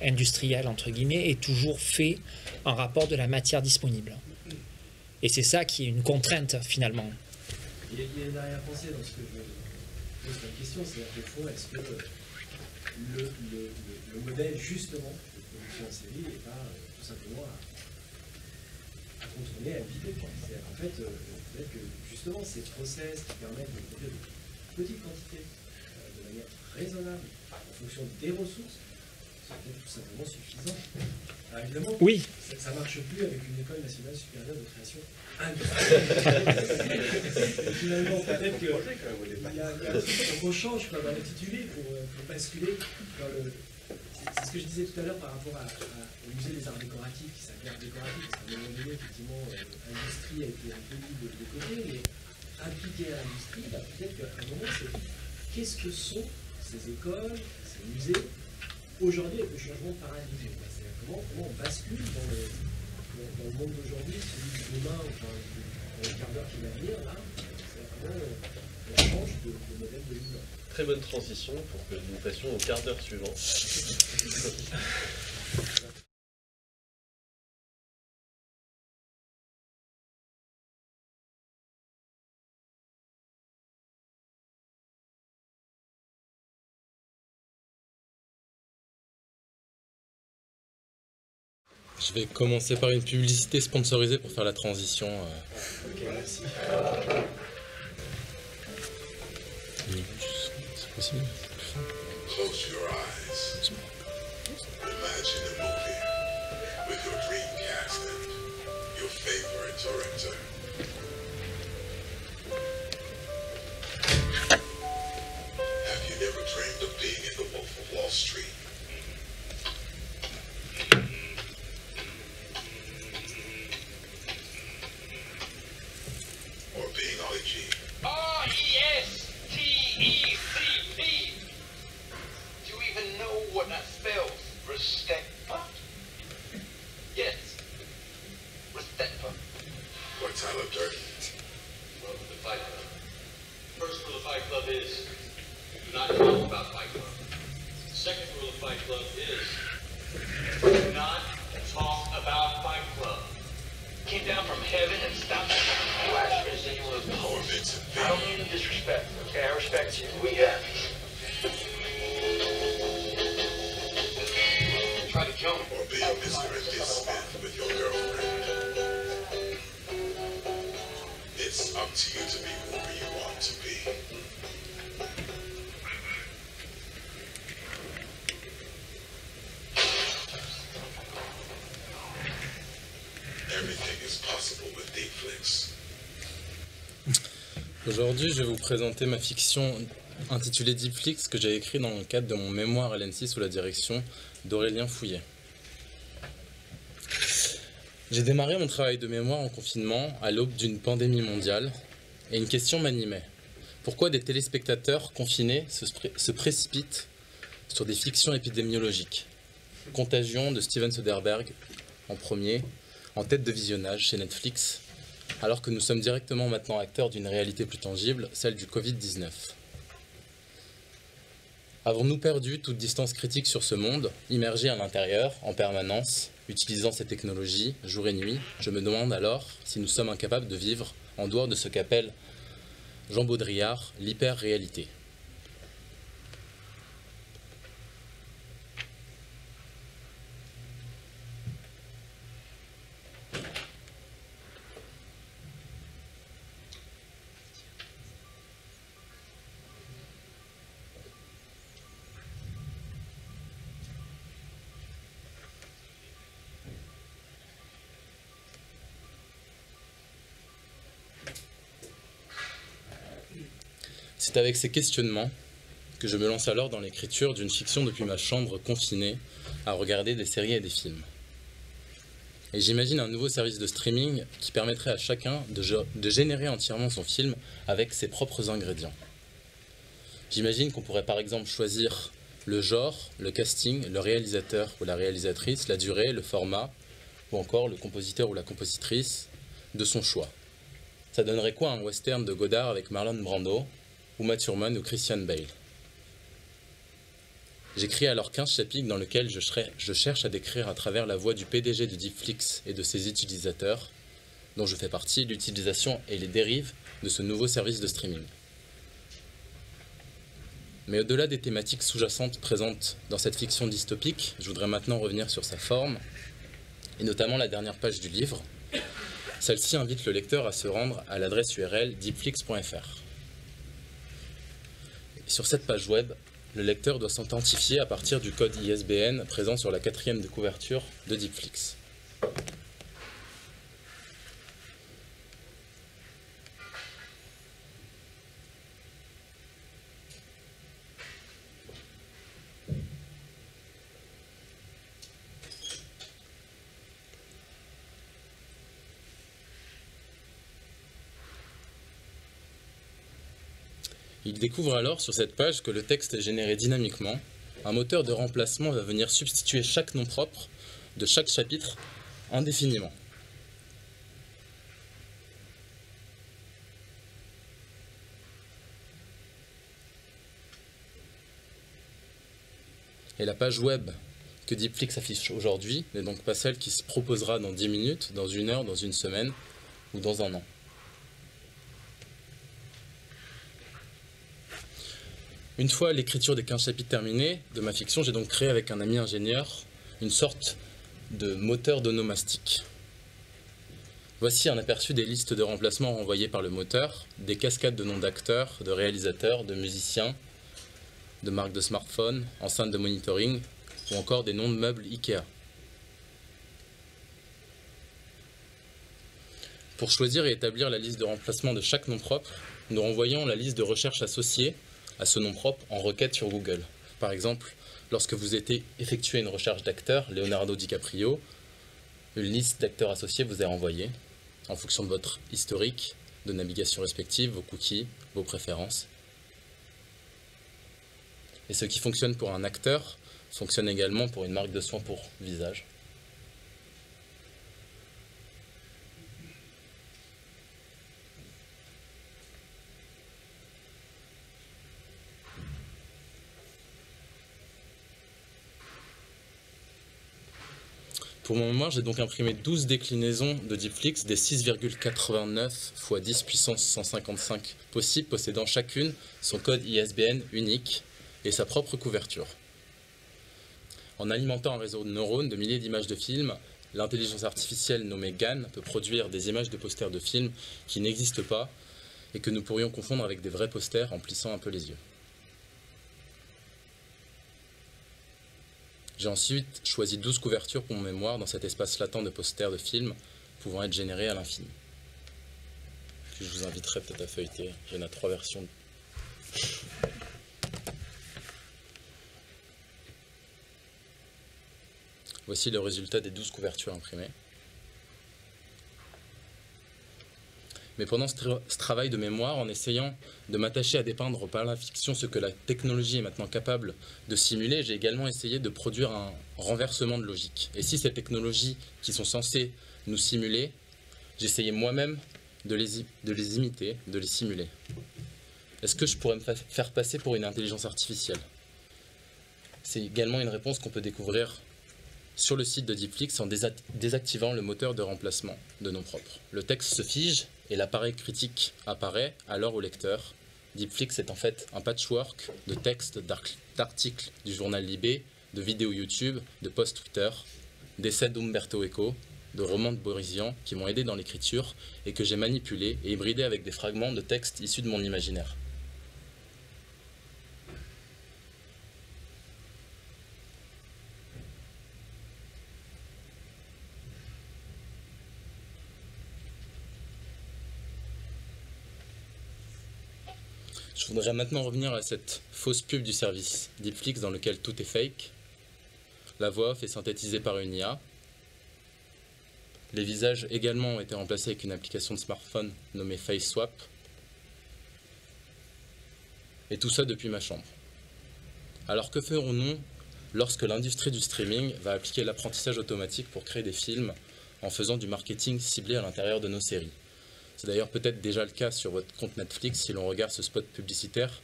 industriel, entre guillemets, est toujours fait en rapport de la matière disponible. Et c'est ça qui est une contrainte, finalement. Il y a une arrière-pensée dans ce que je pose comme question, c'est-à-dire des fois, est-ce que le modèle, justement, de production en série n'est pas tout simplement à contourner, à vider. C'est-à-dire qu'en fait, peut-être que, justement, ces process qui permettent de produire de petites quantités de manière raisonnable en fonction des ressources, c'est peut-être tout simplement suffisant. Alors évidemment, oui. Ça ne marche plus avec une école nationale supérieure de création industrielle. Finalement, peut-être qu'on change dans l'intitulé pour basculer dans le... C'est ce que je disais tout à l'heure par rapport au musée des arts décoratifs, qui s'appelle décoratif, parce qu'à un moment donné, effectivement, l'industrie a été un peu mise de côté, mais appliquer à l'industrie, peut-être qu'à un moment, c'est qu'est-ce que sont ces écoles, ces musées, aujourd'hui avec le changement de paradigme. Comment on bascule dans le monde d'aujourd'hui, celui de demain, enfin, dans le quart d'heure qui va venir, là, c'est vraiment on change de modèle de l'humain. Très bonne transition pour que nous passions au quart d'heure suivant. Je vais commencer par une publicité sponsorisée pour faire la transition. Ok, merci. C'est possible. Close your eyes. Imagine a movie with your dream cast and your favorite director. Have you ever dreamed of being in The Wolf of Wall Street? Or being Ollie G? R-E-S-T-E-C-P. Do you even know what that spells? Respect. Yes. Respect. Or Tyler Durden? Welcome to Fight Club. First rule of Fight Club is do not talk about Fight Club. Second rule of Fight Club is do not talk about Fight Club. Came down from heaven and stopped flash residual pulse. I don't mean to disrespect, okay? I respect you. We try to kill me. Or be a Mr. and Miss Smith with your girlfriend. It's up to you to be whoever you want to be. Everything is possible with Deepflix. Aujourd'hui, je vais vous présenter ma fiction intitulée Deepflix que j'ai écrite dans le cadre de mon mémoire à l'ENSI sous la direction d'Aurélien Fouillet. J'ai démarré mon travail de mémoire en confinement à l'aube d'une pandémie mondiale et une question m'animait. Pourquoi des téléspectateurs confinés se précipitent sur des fictions épidémiologiques? Contagion de Steven Soderbergh en premier, en tête de visionnage chez Netflix, alors que nous sommes directement maintenant acteurs d'une réalité plus tangible, celle du Covid-19. Avons-nous perdu toute distance critique sur ce monde, immergé à l'intérieur, en permanence, utilisant ces technologies, jour et nuit? Je me demande alors si nous sommes incapables de vivre en dehors de ce qu'appelle Jean Baudrillard l'hyper-réalité. C'est avec ces questionnements que je me lance alors dans l'écriture d'une fiction depuis ma chambre confinée à regarder des séries et des films. Et j'imagine un nouveau service de streaming qui permettrait à chacun de générer entièrement son film avec ses propres ingrédients. J'imagine qu'on pourrait par exemple choisir le genre, le casting, le réalisateur ou la réalisatrice, la durée, le format, ou encore le compositeur ou la compositrice de son choix. Ça donnerait quoi un western de Godard avec Marlon Brando, Uma Thurman ou Christian Bale? J'écris alors 15 chapitres dans lesquels je cherche à décrire à travers la voix du PDG de Deepflix et de ses utilisateurs, dont je fais partie, l'utilisation et les dérives de ce nouveau service de streaming. Mais au-delà des thématiques sous-jacentes présentes dans cette fiction dystopique, je voudrais maintenant revenir sur sa forme, et notamment la dernière page du livre. Celle-ci invite le lecteur à se rendre à l'adresse URL deepflix.fr. Sur cette page web, le lecteur doit s'identifier à partir du code ISBN présent sur la 4e de couverture de Deepflix. Il découvre alors sur cette page que le texte est généré dynamiquement. Un moteur de remplacement va venir substituer chaque nom propre de chaque chapitre indéfiniment. Et la page web que Deepflix affiche aujourd'hui n'est donc pas celle qui se proposera dans 10 minutes, dans 1 heure, dans 1 semaine ou dans 1 an. Une fois l'écriture des 15 chapitres terminée de ma fiction, j'ai donc créé avec un ami ingénieur une sorte de moteur d'onomastique. Voici un aperçu des listes de remplacements renvoyées par le moteur, des cascades de noms d'acteurs, de réalisateurs, de musiciens, de marques de smartphones, enceintes de monitoring ou encore des noms de meubles Ikea. Pour choisir et établir la liste de remplacement de chaque nom propre, nous renvoyons la liste de recherche associée à ce nom propre en requête sur Google. Par exemple, lorsque vous effectuez une recherche d'acteur, Leonardo DiCaprio, une liste d'acteurs associés vous est renvoyée en fonction de votre historique de navigation respective, vos cookies, vos préférences. Et ce qui fonctionne pour un acteur fonctionne également pour une marque de soins pour visage. Pour mon mémoire, j'ai donc imprimé 12 déclinaisons de Deepflix des 6,89 x 10 puissance 155 possibles, possédant chacune son code ISBN unique et sa propre couverture. En alimentant un réseau de neurones de milliers d'images de films, l'intelligence artificielle nommée GAN peut produire des images de posters de films qui n'existent pas et que nous pourrions confondre avec des vrais posters en plissant un peu les yeux. J'ai ensuite choisi 12 couvertures pour mon mémoire dans cet espace latent de posters de films pouvant être générés à l'infini. Puis je vous inviterai peut-être à feuilleter, il y en a 3 versions. Voici le résultat des 12 couvertures imprimées. Mais pendant ce travail de mémoire, en essayant de m'attacher à dépeindre par la fiction ce que la technologie est maintenant capable de simuler, j'ai également essayé de produire un renversement de logique. Et si ces technologies qui sont censées nous simuler, j'essayais moi-même de les imiter, de les simuler. Est-ce que je pourrais me faire passer pour une intelligence artificielle? C'est également une réponse qu'on peut découvrir sur le site de Deepflix en désactivant le moteur de remplacement de nom propre. Le texte se fige et l'appareil critique apparaît alors au lecteur. Deepflix est en fait un patchwork de textes, d'articles du journal Libé, de vidéos YouTube, de posts Twitter, d'essais d'Umberto Eco, de romans de Boris Vian qui m'ont aidé dans l'écriture et que j'ai manipulé et hybridé avec des fragments de textes issus de mon imaginaire. Je voudrais maintenant revenir à cette fausse pub du service Deepflix dans lequel tout est fake. La voix off est synthétisée par une IA. Les visages également ont été remplacés avec une application de smartphone nommée FaceSwap. Et tout ça depuis ma chambre. Alors que ferons-nous lorsque l'industrie du streaming va appliquer l'apprentissage automatique pour créer des films en faisant du marketing ciblé à l'intérieur de nos séries? C'est d'ailleurs peut-être déjà le cas sur votre compte Netflix si l'on regarde ce spot publicitaire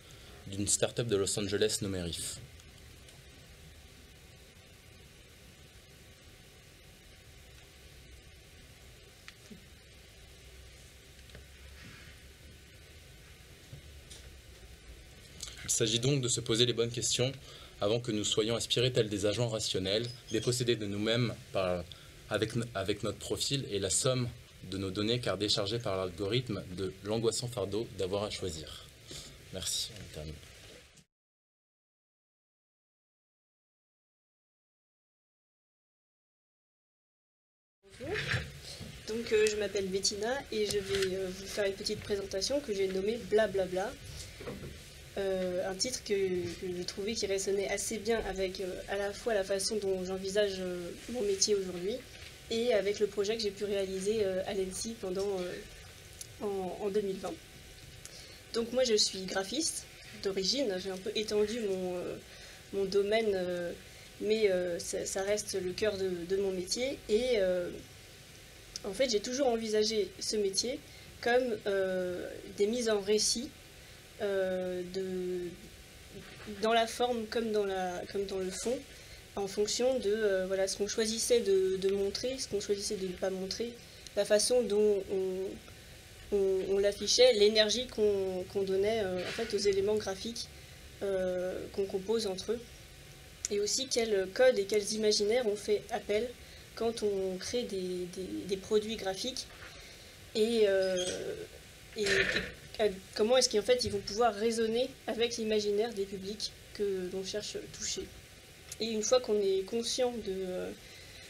d'une start-up de Los Angeles nommée Riff. Il s'agit donc de se poser les bonnes questions avant que nous soyons aspirés tels des agents rationnels, dépossédés de nous-mêmes avec notre profil et la somme de nos données car déchargées par l'algorithme de l'angoissant fardeau d'avoir à choisir. Merci, on termine. Bonjour, donc je m'appelle Bettina et je vais vous faire une petite présentation que j'ai nommée Blablabla. Un titre que j'ai trouvé qui résonnait assez bien avec à la fois la façon dont j'envisage mon métier aujourd'hui et avec le projet que j'ai pu réaliser à l'ENSI en 2020. Donc moi je suis graphiste d'origine, j'ai un peu étendu mon domaine, mais ça reste le cœur de mon métier. Et en fait j'ai toujours envisagé ce métier comme des mises en récit, dans la forme comme dans le fond, en fonction de voilà, ce qu'on choisissait de montrer, ce qu'on choisissait de ne pas montrer, la façon dont on l'affichait, l'énergie qu'on donnait en fait, aux éléments graphiques qu'on compose entre eux, et aussi quels codes et quels imaginaires on fait appel quand on crée des produits graphiques, et comment est-ce qu'en fait ils vont pouvoir résonner avec l'imaginaire des publics que l'on cherche toucher. Et une fois qu'on est conscient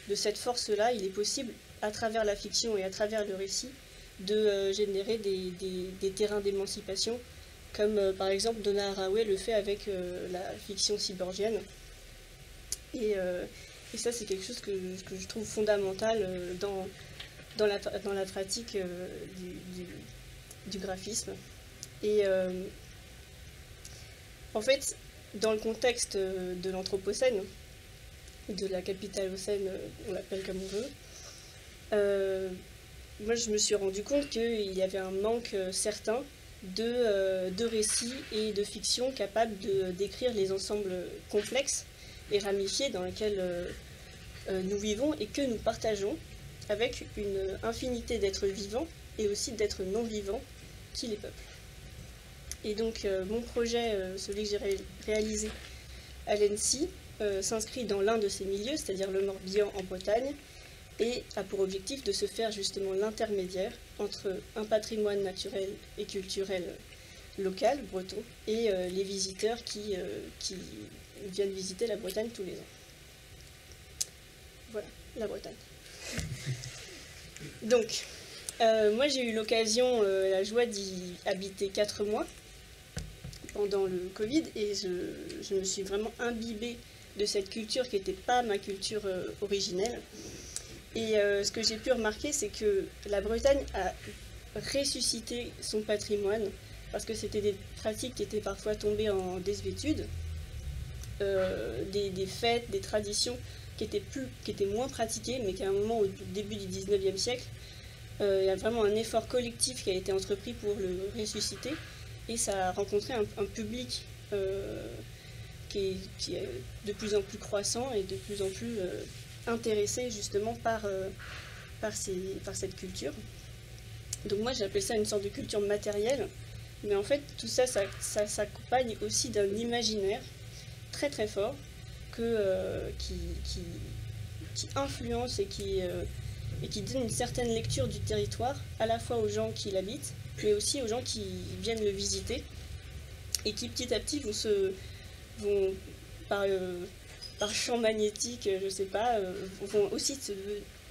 de cette force-là, il est possible, à travers la fiction et à travers le récit, de générer des terrains d'émancipation, comme par exemple Donna Haraway le fait avec la fiction cyborgienne. Et ça, c'est quelque chose que je trouve fondamental dans la pratique du graphisme. Et en fait, dans le contexte de l'Anthropocène, de la Capitalocène, on l'appelle comme on veut, moi je me suis rendu compte qu'il y avait un manque certain de récits et de fiction capables de décrire les ensembles complexes et ramifiés dans lesquels nous vivons et que nous partageons avec une infinité d'êtres vivants et aussi d'êtres non vivants qui les peuplent. Et donc mon projet, celui que j'ai réalisé à l'ENSI, s'inscrit dans l'un de ces milieux, c'est-à-dire le Morbihan en Bretagne, et a pour objectif de se faire justement l'intermédiaire entre un patrimoine naturel et culturel local, breton, et les visiteurs qui viennent visiter la Bretagne tous les ans. Voilà, la Bretagne. Donc, moi j'ai eu l'occasion, la joie d'y habiter 4 mois pendant le Covid, et je me suis vraiment imbibée de cette culture qui n'était pas ma culture originelle. Et ce que j'ai pu remarquer, c'est que la Bretagne a ressusciter son patrimoine, parce que c'était des pratiques qui étaient parfois tombées en désuétude, des fêtes, des traditions qui étaient moins pratiquées, mais qu'à un moment, au début du 19e siècle, il y a vraiment un effort collectif qui a été entrepris pour le ressusciter, et ça a rencontré un public qui est de plus en plus croissant et de plus en plus intéressé justement par cette culture. Donc moi j'appelle ça une sorte de culture matérielle, mais en fait tout ça s'accompagne aussi d'un imaginaire très très fort qui influence et qui donne une certaine lecture du territoire, à la fois aux gens qui l'habitent, mais aussi aux gens qui viennent le visiter, et qui petit à petit vont par champ magnétique, je sais pas, vont aussi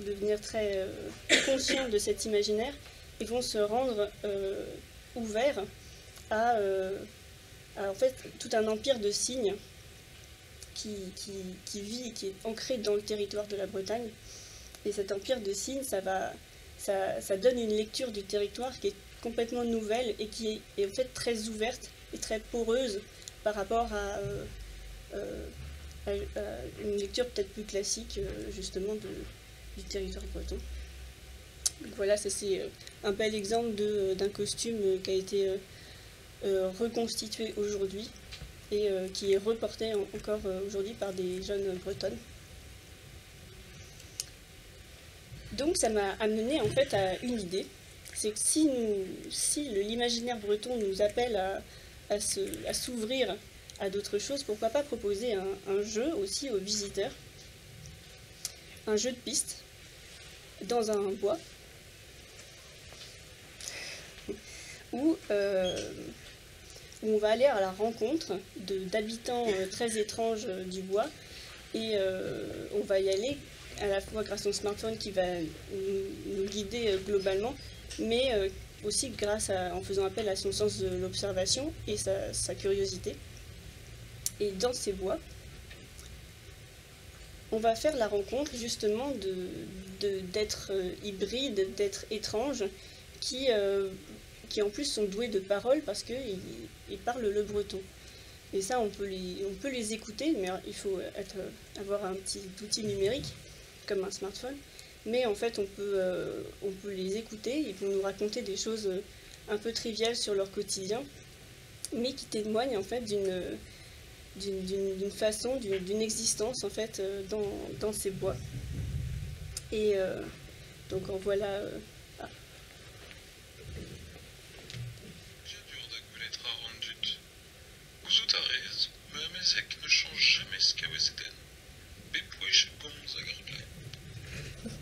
devenir très conscients de cet imaginaire, et vont se rendre ouverts à en fait tout un empire de signes qui vit, qui est ancré dans le territoire de la Bretagne. Et cet empire de signes, ça donne une lecture du territoire qui est complètement nouvelle et qui est en fait très ouverte et très poreuse par rapport à une lecture peut-être plus classique justement du territoire breton. Donc voilà, ça c'est un bel exemple d'un costume qui a été reconstitué aujourd'hui et qui est reporté encore aujourd'hui par des jeunes bretonnes. Donc ça m'a amené en fait à une idée, c'est que si l'imaginaire breton nous appelle à s'ouvrir à d'autres choses, pourquoi pas proposer un jeu aussi aux visiteurs, un jeu de piste dans un bois, où on va aller à la rencontre d'habitants très étranges du bois, et on va y aller à la fois grâce à son smartphone qui va nous guider globalement, mais aussi en faisant appel à son sens de l'observation et sa curiosité. Et dans ces bois, on va faire la rencontre justement d'êtres hybrides, d'êtres étranges, qui en plus sont doués de paroles parce qu'ils parlent le breton. Et ça, on peut les écouter, mais il faut avoir un petit outil numérique, comme un smartphone. Mais en fait, on peut les écouter, ils vont nous raconter des choses un peu triviales sur leur quotidien, mais qui témoignent en fait d'une façon, d'une existence en fait dans ces bois. Et donc en voilà.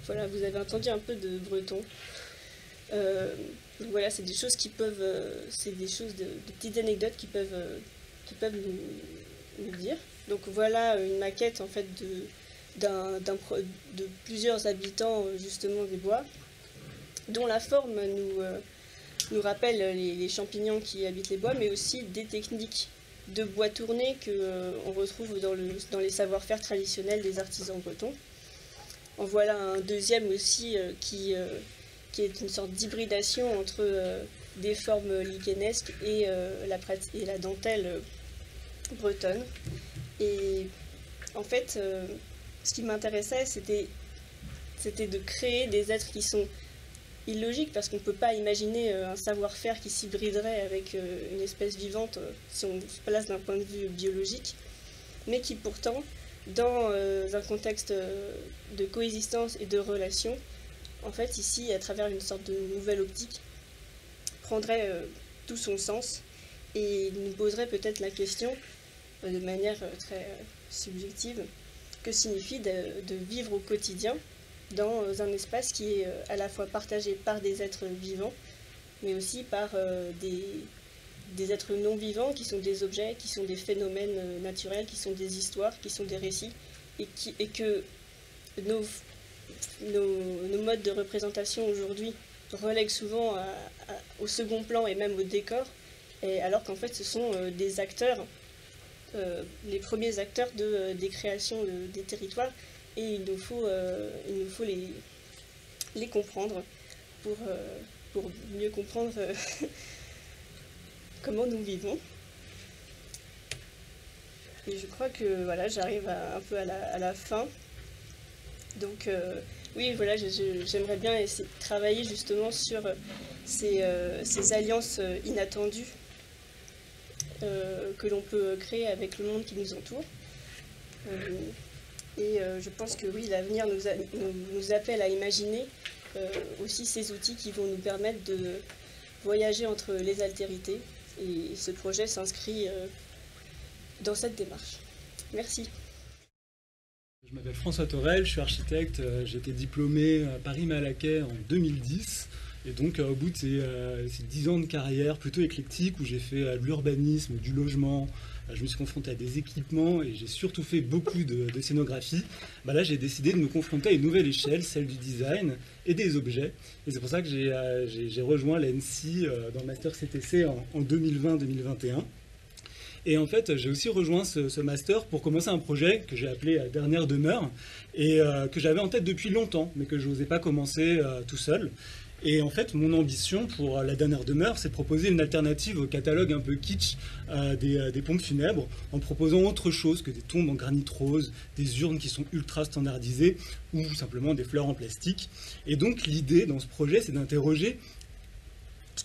Voilà, vous avez entendu un peu de breton. Donc voilà, c'est des choses qui peuvent, c'est des choses de petites anecdotes qui peuvent nous dire. Donc voilà une maquette en fait de plusieurs habitants justement des bois, dont la forme nous rappelle les champignons qui habitent les bois, mais aussi des techniques de bois tourné qu'on retrouve dans les savoir-faire traditionnels des artisans bretons. En voilà un deuxième aussi qui est une sorte d'hybridation entre des formes lichénesques et la dentelle bretonne. Et en fait, ce qui m'intéressait, c'était de créer des êtres qui sont illogiques, parce qu'on ne peut pas imaginer un savoir-faire qui s'hybriderait avec une espèce vivante si on se place d'un point de vue biologique, mais qui pourtant, dans un contexte de coexistence et de relation, en fait ici, à travers une sorte de nouvelle optique, prendrait tout son sens et nous poserait peut-être la question, de manière très subjective, que signifie de vivre au quotidien dans un espace qui est à la fois partagé par des êtres vivants, mais aussi par des êtres non vivants qui sont des objets, qui sont des phénomènes naturels, qui sont des histoires, qui sont des récits, et que nos modes de représentation aujourd'hui relèguent souvent au second plan et même au décor, alors qu'en fait ce sont des acteurs, les premiers acteurs des créations des territoires, et il nous faut les comprendre pour pour mieux comprendre comment nous vivons. Et je crois que voilà, j'arrive un peu à la fin. Donc oui, voilà, j'aimerais bien essayer de travailler justement sur ces alliances inattendues que l'on peut créer avec le monde qui nous entoure. Et je pense que oui, l'avenir nous appelle à imaginer aussi ces outils qui vont nous permettre de voyager entre les altérités. Et ce projet s'inscrit dans cette démarche. Merci. Je m'appelle François Torel, je suis architecte, j'ai été diplômé à Paris-Malaquais en 2010. Et donc au bout de ces 10 ans de carrière plutôt éclectique où j'ai fait de l'urbanisme, du logement, je me suis confronté à des équipements et j'ai surtout fait beaucoup de scénographie, là j'ai décidé de me confronter à une nouvelle échelle, celle du design et des objets. Et c'est pour ça que j'ai rejoint l'ENSI dans le Master CTC en 2020-2021. Et en fait, j'ai aussi rejoint ce master pour commencer un projet que j'ai appelé Dernière demeure et que j'avais en tête depuis longtemps, mais que je n'osais pas commencer tout seul. Et en fait, mon ambition pour la Dernière demeure, c'est de proposer une alternative au catalogue un peu kitsch des pompes funèbres, en proposant autre chose que des tombes en granit rose, des urnes qui sont ultra standardisées, ou simplement des fleurs en plastique. Et donc l'idée dans ce projet, c'est d'interroger ce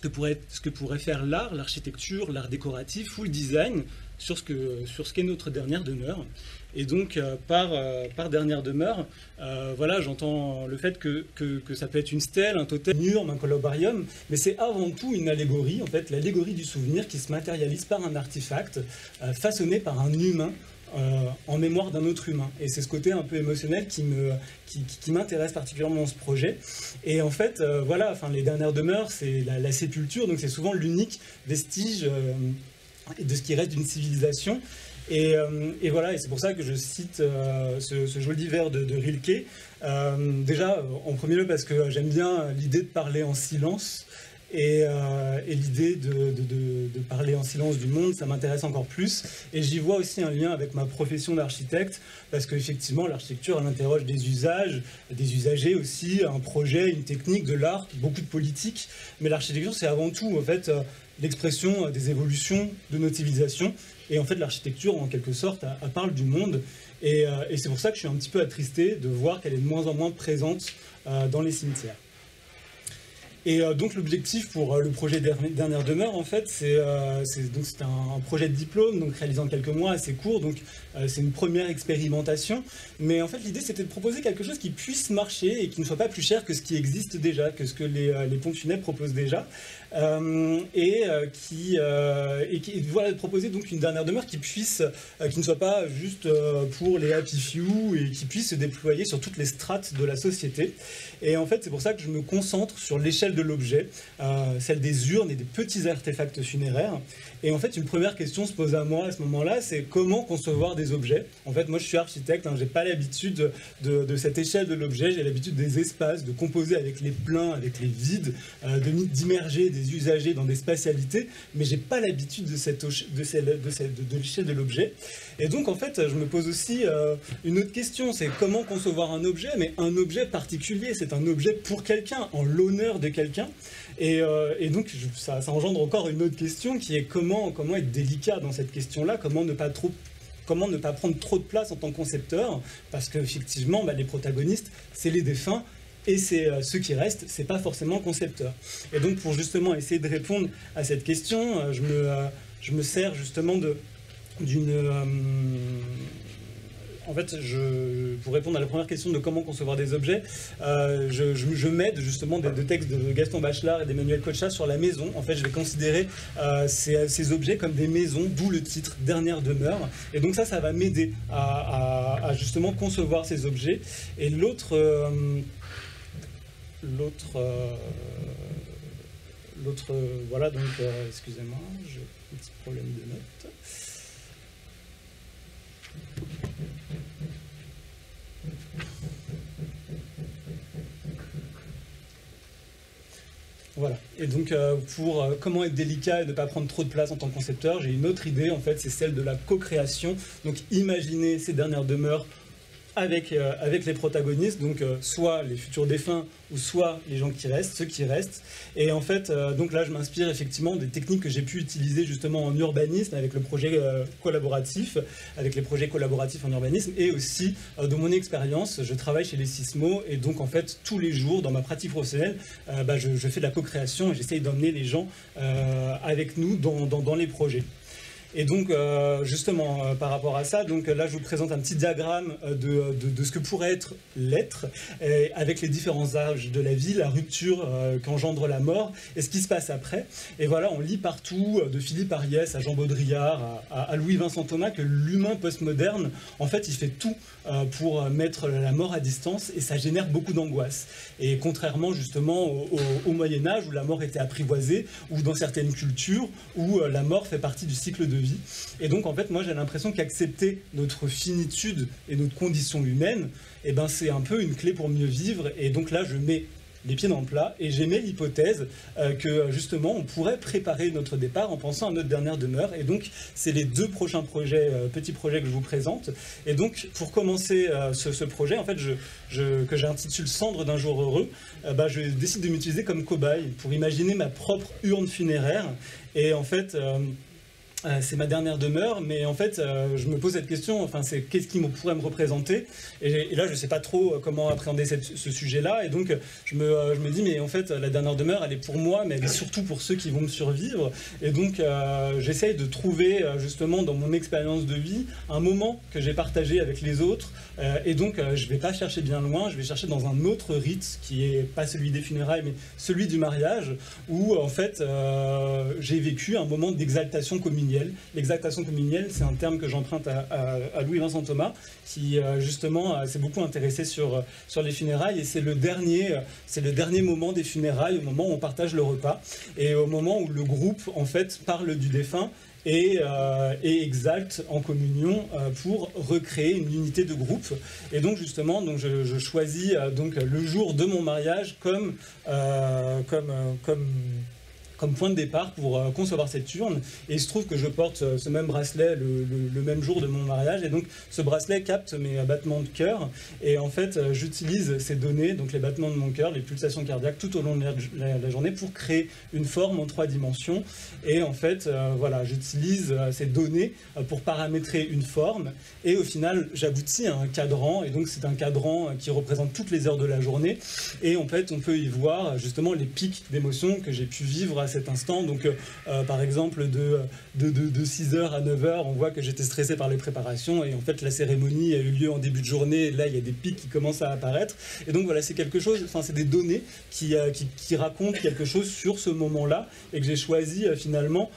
que pourrait faire l'art, l'architecture, l'art décoratif ou le design sur ce qu'est notre dernière demeure. Et donc, par dernière demeure, voilà, j'entends le fait que ça peut être une stèle, un totem, une urne, un columbarium, mais c'est avant tout une allégorie, en fait, l'allégorie du souvenir qui se matérialise par un artefact façonné par un humain en mémoire d'un autre humain. Et c'est ce côté un peu émotionnel qui m'intéresse particulièrement dans ce projet. Et en fait, voilà, enfin, les dernières demeures, c'est la sépulture, donc c'est souvent l'unique vestige de ce qui reste d'une civilisation. Et voilà, et c'est pour ça que je cite ce joli vers de Rilke. Déjà, en premier lieu, parce que j'aime bien l'idée de parler en silence. Et l'idée de parler en silence du monde, ça m'intéresse encore plus. Et j'y vois aussi un lien avec ma profession d'architecte, parce qu'effectivement, l'architecture, elle interroge des usages, des usagers aussi, un projet, une technique, de l'art, beaucoup de politique. Mais l'architecture, c'est avant tout, en fait, l'expression des évolutions de notre civilisation. Et en fait, l'architecture, en quelque sorte, elle parle du monde. Et c'est pour ça que je suis un petit peu attristé de voir qu'elle est de moins en moins présente dans les cimetières. Et donc l'objectif pour le projet Dernière demeure, en fait, c'est un projet de diplôme, donc réalisé en quelques mois, assez court, donc c'est une première expérimentation. Mais en fait, l'idée, c'était de proposer quelque chose qui puisse marcher et qui ne soit pas plus cher que ce qui existe déjà, que ce que les pompes funèbres proposent déjà. Voilà, de proposer donc une dernière demeure qui ne soit pas juste pour les happy few et qui puisse se déployer sur toutes les strates de la société. Et en fait, c'est pour ça que je me concentre sur l'échelle de l'objet, celle des urnes et des petits artefacts funéraires. Et en fait, une première question se pose à moi à ce moment-là, c'est comment concevoir des objets. En fait, moi, je suis architecte, j'ai pas l'habitude de cette échelle de l'objet, j'ai l'habitude des espaces, de composer avec les pleins, avec les vides, d'immerger des usagers dans des spatialités, mais j'ai pas l'habitude de l'échelle de l'objet. Et donc, en fait, je me pose aussi une autre question, c'est comment concevoir un objet, mais un objet particulier, c'est un objet pour quelqu'un, en l'honneur de quelqu'un. Et donc, ça engendre encore une autre question qui est comment être délicat dans cette question-là, comment ne pas prendre trop de place en tant que concepteur, parce qu'effectivement, les protagonistes, c'est les défunts, et c'est ceux qui restent, c'est pas forcément le concepteur. Et donc, pour justement essayer de répondre à cette question, je me sers justement en fait, pour répondre à la première question de comment concevoir des objets, je m'aide justement de textes de Gaston Bachelard et d'Emmanuel Kocha sur la maison. En fait, je vais considérer ces objets comme des maisons, d'où le titre Dernière demeure. Et donc ça va m'aider à justement concevoir ces objets. Et l'autre, voilà, donc, excusez-moi, j'ai un petit problème de notes. Voilà, et donc pour comment être délicat et ne pas prendre trop de place en tant que concepteur, j'ai une autre idée, en fait, c'est celle de la co-création. Donc imaginez ces dernières demeures avec les protagonistes, donc soit les futurs défunts ou soit les gens qui restent, ceux qui restent. Et en fait, donc là, je m'inspire effectivement des techniques que j'ai pu utiliser justement en urbanisme avec le projet collaboratif, avec les projets collaboratifs en urbanisme, et aussi de mon expérience, je travaille chez les Sismo, et donc en fait, tous les jours, dans ma pratique professionnelle, je fais de la co-création et j'essaye d'emmener les gens avec nous dans les projets. Et donc, justement, par rapport à ça, donc là, je vous présente un petit diagramme de ce que pourrait être l'être, avec les différents âges de la vie, la rupture qu'engendre la mort, et ce qui se passe après. Et voilà, on lit partout, de Philippe Ariès à Jean Baudrillard, à Louis-Vincent Thomas, que l'humain postmoderne, en fait, il fait tout pour mettre la mort à distance, et ça génère beaucoup d'angoisse. Et contrairement, justement, au Moyen-Âge, où la mort était apprivoisée, ou dans certaines cultures, où la mort fait partie du cycle de vie. Et donc, en fait, moi, j'ai l'impression qu'accepter notre finitude et notre condition humaine, eh ben, c'est un peu une clé pour mieux vivre. Et donc là, je mets les pieds dans le plat et j'émets l'hypothèse que, justement, on pourrait préparer notre départ en pensant à notre dernière demeure. Et donc, c'est les 2 prochains projets, petits projets que je vous présente. Et donc, pour commencer ce projet, en fait, que j'intitule « Cendre d'un jour heureux », je décide de m'utiliser comme cobaye pour imaginer ma propre urne funéraire. Et en fait... c'est ma dernière demeure, mais en fait, je me pose cette question, enfin, c'est qu'est-ce qui pourrait me représenter, et là, je ne sais pas trop comment appréhender ce sujet-là, et donc, je me dis, mais en fait, la dernière demeure, elle est pour moi, mais elle est surtout pour ceux qui vont me survivre, et donc, j'essaye de trouver, justement, dans mon expérience de vie, un moment que j'ai partagé avec les autres, et donc, je ne vais pas chercher bien loin, je vais chercher dans un autre rite, qui n'est pas celui des funérailles, mais celui du mariage, où, en fait, j'ai vécu un moment d'exaltation communielle. L'exaltation communielle, c'est un terme que j'emprunte à Louis-Vincent Thomas, qui justement s'est beaucoup intéressé sur les funérailles, et c'est le dernier moment des funérailles, au moment où on partage le repas, et au moment où le groupe, en fait, parle du défunt, et exalte en communion pour recréer une unité de groupe. Et donc justement, donc je choisis donc le jour de mon mariage comme point de départ pour concevoir cette urne, et il se trouve que je porte ce même bracelet le même jour de mon mariage, et donc ce bracelet capte mes battements de cœur, et en fait j'utilise ces données, donc les battements de mon cœur, les pulsations cardiaques tout au long de la journée pour créer une forme en 3 dimensions, et en fait voilà, j'utilise ces données pour paramétrer une forme, et au final j'aboutis à un cadran, et donc c'est un cadran qui représente toutes les heures de la journée, et en fait on peut y voir justement les pics d'émotions que j'ai pu vivre à cet instant. Donc par exemple de 6h à 9h, on voit que j'étais stressé par les préparations, et en fait la cérémonie a eu lieu en début de journée, et là il y a des pics qui commencent à apparaître, et donc voilà, c'est quelque chose, enfin c'est des données qui racontent quelque chose sur ce moment-là, et que j'ai choisi finalement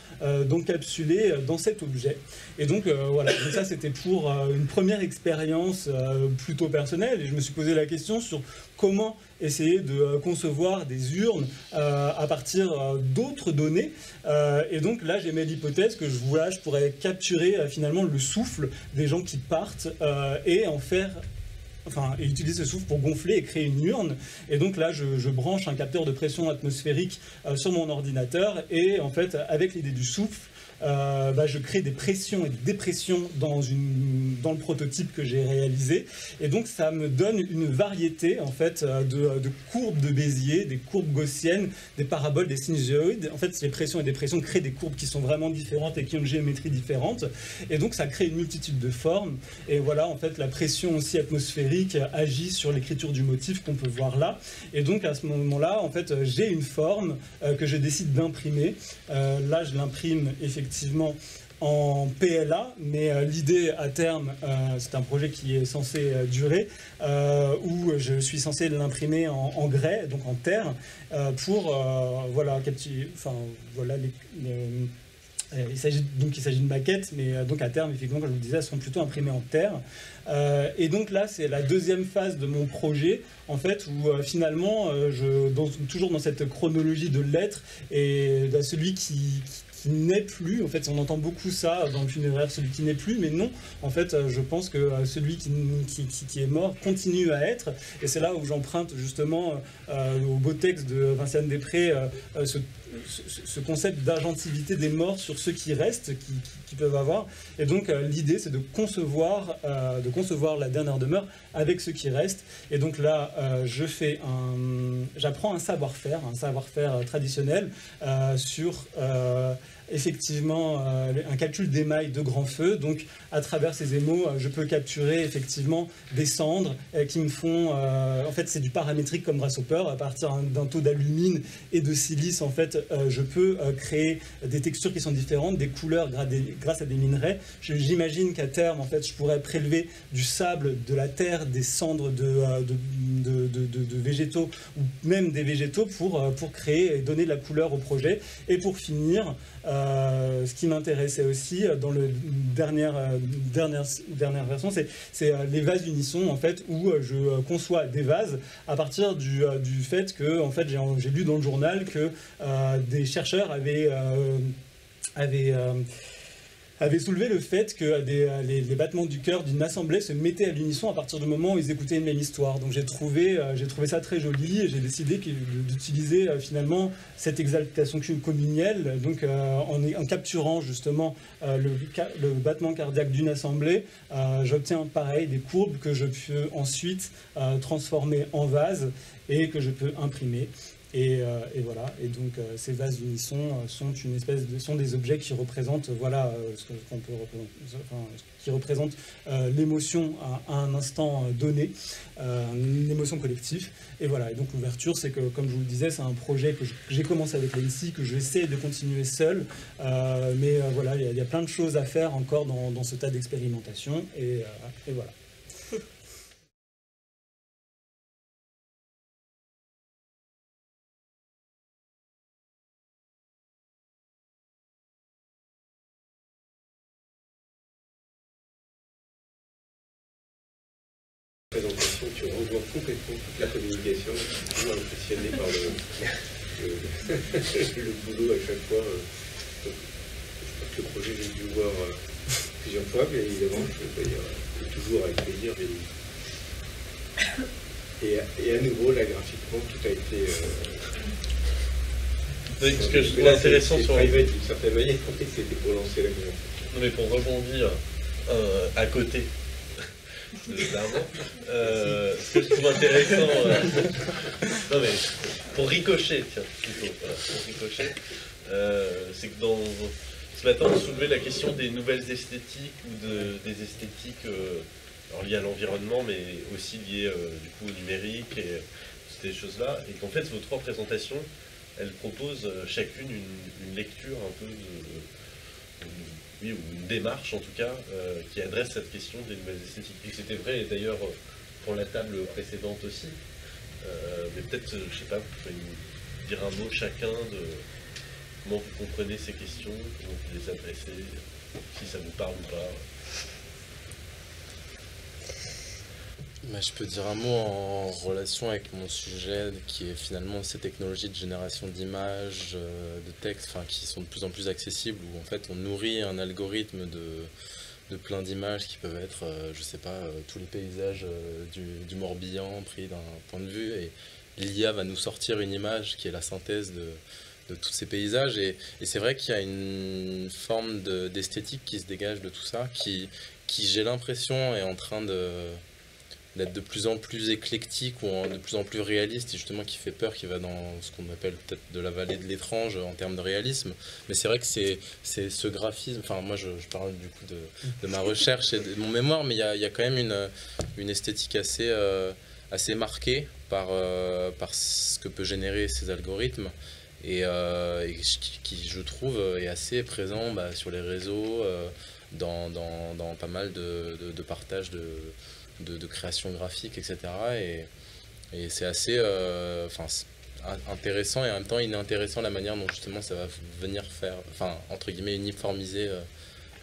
d'encapsuler dans cet objet. Et donc voilà, donc ça c'était pour une première expérience plutôt personnelle, et je me suis posé la question sur comment essayer de concevoir des urnes à partir d'autres données. Et donc là, j'ai mis l'hypothèse que je pourrais capturer finalement le souffle des gens qui partent et en faire... et utiliser ce souffle pour gonfler et créer une urne. Et donc là, je branche un capteur de pression atmosphérique sur mon ordinateur, et en fait, avec l'idée du souffle, je crée des pressions et des dépressions dans le prototype que j'ai réalisé, et donc ça me donne une variété en fait de courbes de Bézier, des courbes gaussiennes, des paraboles, des sinusoïdes. En fait, les pressions et dépressions créent des courbes qui sont vraiment différentes et qui ont une géométrie différente, et donc ça crée une multitude de formes. Et voilà, en fait, la pression aussi atmosphérique agit sur l'écriture du motif qu'on peut voir là, et donc à ce moment-là, en fait, j'ai une forme que je décide d'imprimer. Là, je l'imprime effectivement en PLA, mais l'idée à terme, c'est un projet qui est censé durer, où je suis censé l'imprimer en grès, donc en terre, pour il s'agit de maquettes, mais donc à terme, effectivement, comme je vous le disais, elles seront plutôt imprimées en terre. Et donc là, c'est la deuxième phase de mon projet, en fait, où finalement, toujours dans cette chronologie de l'être, et celui qui qui n'est plus. En fait, on entend beaucoup ça dans le funéraire, celui qui n'est plus, mais non. En fait, je pense que celui qui est mort continue à être. Et c'est là où j'emprunte justement au beau texte de Vinciane Després ce concept d'agentivité des morts sur ceux qui restent, qui peuvent avoir. Et donc l'idée, c'est de concevoir la dernière demeure avec ceux qui restent. Et donc là, j'apprends un savoir-faire traditionnel sur effectivement un calcul d'émail de grand feu. Donc à travers ces émaux, je peux capturer effectivement des cendres qui me font... en fait, c'est du paramétrique comme Grasshopper. À partir d'un taux d'alumine et de silice, en fait, je peux créer des textures qui sont différentes, des couleurs grâce à des minerais. J'imagine qu'à terme, en fait, je pourrais prélever du sable, de la terre, des cendres de végétaux ou même des végétaux pour créer et donner de la couleur au projet. Et pour finir, ce qui m'intéressait aussi dans le dernière version, c'est les vases unisson, en fait, où je conçois des vases à partir du fait que, en fait, j'ai lu dans le journal que des chercheurs avaient soulevé le fait que les battements du cœur d'une assemblée se mettaient à l'unisson à partir du moment où ils écoutaient une même histoire. Donc j'ai trouvé ça très joli et j'ai décidé d'utiliser finalement cette exaltation communielle, donc en capturant justement le battement cardiaque d'une assemblée, j'obtiens pareil des courbes que je peux ensuite transformer en vase et que je peux imprimer. Et voilà. Et donc ces vases unisson sont des objets qui représentent qui représentent l'émotion à un instant donné, une émotion collective. Et voilà. Et donc l'ouverture, c'est que, comme je vous le disais, c'est un projet que j'ai commencé avec l'ANSSI, que j'essaie de continuer seul. Mais voilà, il y a plein de choses à faire encore dans ce tas d'expérimentation. Et voilà. Présentation, tu revois complètement toute la communication. Je suis toujours impressionné par le boulot à chaque fois. Je crois que le projet, j'ai dû le voir plusieurs fois, bien évidemment. Je veux dire, toujours avec plaisir. Et à nouveau, là, graphiquement, tout a été... ce que je trouve intéressant sur... Private, d'une certaine manière, c'était pour lancer la conversation. Non, mais pour rebondir à côté... ce que je trouve intéressant, non mais pour ricocher, tiens, plutôt, voilà, pour ricocher, c'est que ce matin on soulevait la question des nouvelles esthétiques ou des esthétiques alors liées à l'environnement, mais aussi liées du coup au numérique et toutes ces choses-là, et qu'en fait vos trois présentations, elles proposent chacune une lecture un peu ou une démarche en tout cas, qui adresse cette question des nouvelles esthétiques. Et c'était vrai d'ailleurs pour la table précédente aussi. Mais peut-être, je sais pas, vous pouvez nous dire un mot chacun de comment vous comprenez ces questions, comment vous les adressez, si ça vous parle ou pas. Je peux dire un mot en relation avec mon sujet qui est finalement ces technologies de génération d'images, de textes, qui sont de plus en plus accessibles, où en fait on nourrit un algorithme de plein d'images qui peuvent être, je sais pas, tous les paysages du Morbihan pris d'un point de vue, et l'IA va nous sortir une image qui est la synthèse de tous ces paysages, et c'est vrai qu'il y a une forme d'esthétique qui se dégage de tout ça, qui j'ai l'impression est en train d'être de plus en plus éclectique ou de plus en plus réaliste, et justement qui fait peur, qui va dans ce qu'on appelle peut-être de la vallée de l'étrange en termes de réalisme. Mais c'est vrai que c'est ce graphisme, moi je parle du coup de ma recherche et de mon mémoire, mais il y a quand même une esthétique assez marquée par ce que peut générer ces algorithmes, et qui je trouve est assez présent sur les réseaux, dans pas mal de partages de création graphique, etc. Et c'est assez intéressant, et en même temps inintéressant la manière dont justement ça va venir faire, entre guillemets, uniformiser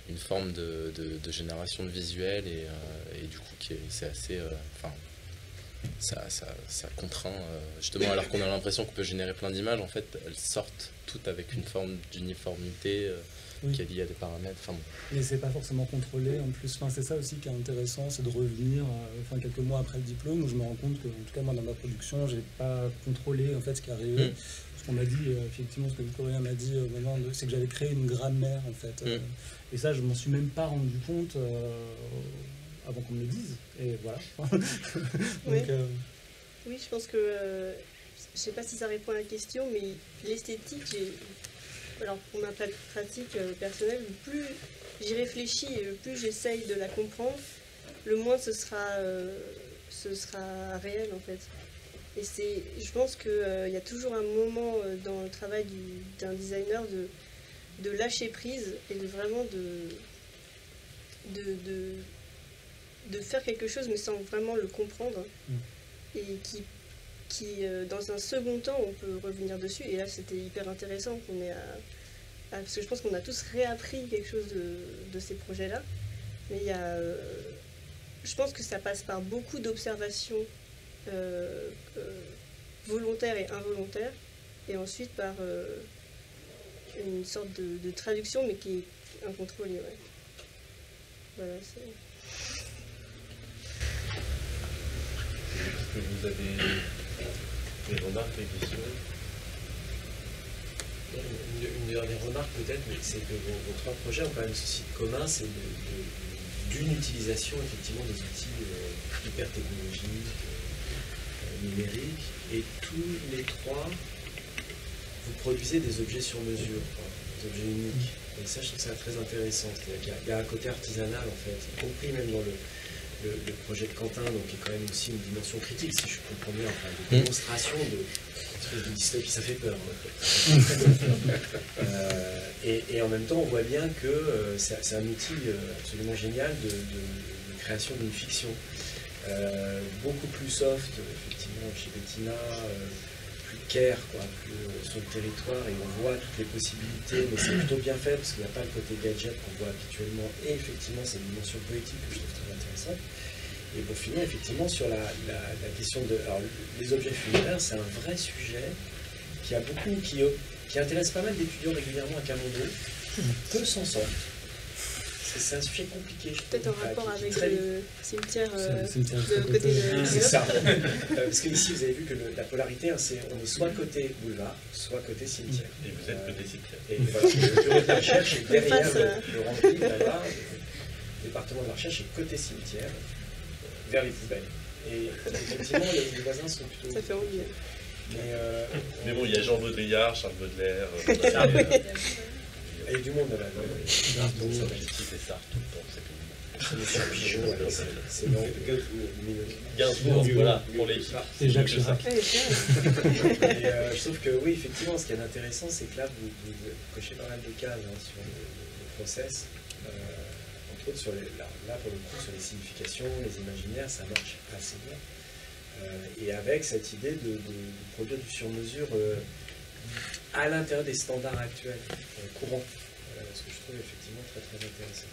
une forme de génération de visuel, et du coup c'est assez ça contraint, justement, alors qu'on a l'impression qu'on peut générer plein d'images, en fait, elles sortent toutes avec une forme d'uniformité qui est liée à des paramètres. Enfin, bon. Mais c'est pas forcément contrôlé en plus. Enfin, c'est ça aussi qui est intéressant, c'est de revenir quelques mois après le diplôme où je me rends compte que, en tout cas moi dans ma production, j'ai pas contrôlé en fait ce qui arrivait. Ce qu'on m'a dit, effectivement, ce que Victorien m'a dit au moment, c'est que j'avais créé une grammaire en fait. Et ça, je m'en suis même pas rendu compte avant qu'on me le dise. Et voilà. Donc, oui, je pense que je sais pas si ça répond à la question, mais l'esthétique, alors pour ma pratique personnelle, plus j'y réfléchis et le plus j'essaye de la comprendre, le moins ce sera réel en fait. Et je pense qu'il y a toujours un moment dans le travail d'un designer de lâcher prise et de vraiment de faire quelque chose mais sans vraiment le comprendre. Et qui dans un second temps, on peut revenir dessus. Et là, c'était hyper intéressant qu'on ait parce que je pense qu'on a tous réappris quelque chose de ces projets-là. Mais je pense que ça passe par beaucoup d'observations volontaires et involontaires, et ensuite par une sorte de traduction, mais qui est incontrôlée. Ouais. Voilà, Est-ce que vous avez des remarques, des questions? Une dernière remarque peut-être, mais c'est que vos trois projets ont quand même ceci de commun, c'est d'une utilisation effectivement des outils hyper technologiques, numériques, et tous les trois, vous produisez des objets sur mesure, des objets uniques. Et ça, je trouve ça très intéressant. C'est-à-dire qu'il y a un côté artisanal en fait, y compris même dans le projet de Quentin, donc qui est quand même aussi une dimension critique, si je comprends bien, enfin, de démonstration de dystopie, ça fait peur. Et en même temps, on voit bien que c'est un outil absolument génial de création d'une fiction. Beaucoup plus soft, effectivement, chez Bettina, plus care, plus sur le territoire, et on voit toutes les possibilités, mais c'est plutôt bien fait parce qu'il n'y a pas le côté gadget qu'on voit habituellement, et effectivement, c'est une dimension poétique que je trouve très intéressante. Et pour finir, effectivement, sur la question de... Alors, les objets funéraires, c'est un vrai sujet qui intéresse pas mal d'étudiants régulièrement à Camondo. Peu s'en sortent. C'est un sujet compliqué. Peut-être en rapport avec le cimetière de côté de... C'est ça. Parce que ici, vous avez vu que la polarité, on est soit côté boulevard, soit côté cimetière. Et vous êtes côté cimetière. Et voilà, le bureau de la recherche est derrière le rempli, là-bas. Le département de la recherche est côté cimetière, vers les poubelles. Et effectivement, les voisins sont plutôt... Ça fait envie. Mais bon, il y a Jean Baudrillard, Charles Baudelaire... Il y a du monde là. C'était ça, tout le temps. C'est Gainsbourg, voilà, pour les Et Jacques Chirac. Je trouve que oui, effectivement, ce qui est intéressant, c'est que là, vous cochez pas mal de cases sur le process. Entre autres, là, pour le coup, sur les significations, les imaginaires, ça marche assez bien. Et avec cette idée de produire du sur-mesure à l'intérieur des standards actuels, courants, ce que je trouve effectivement très très intéressant.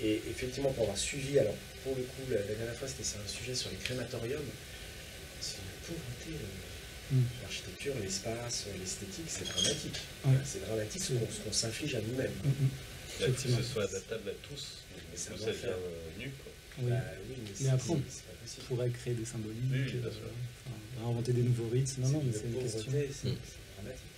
Et effectivement, pour avoir suivi, alors pour le coup, la dernière fois c'était un sujet sur les crématoriums, c'est une pauvreté, l'architecture, l'espace, l'esthétique, c'est dramatique. C'est dramatique ce qu'on s'inflige à nous-mêmes. Que ce soit adaptable à tous, mais ça devient nu. Oui. Mais après, on pourrait créer des symboliques, inventer des nouveaux rites. Non, mais c'est une question. C'est dramatique.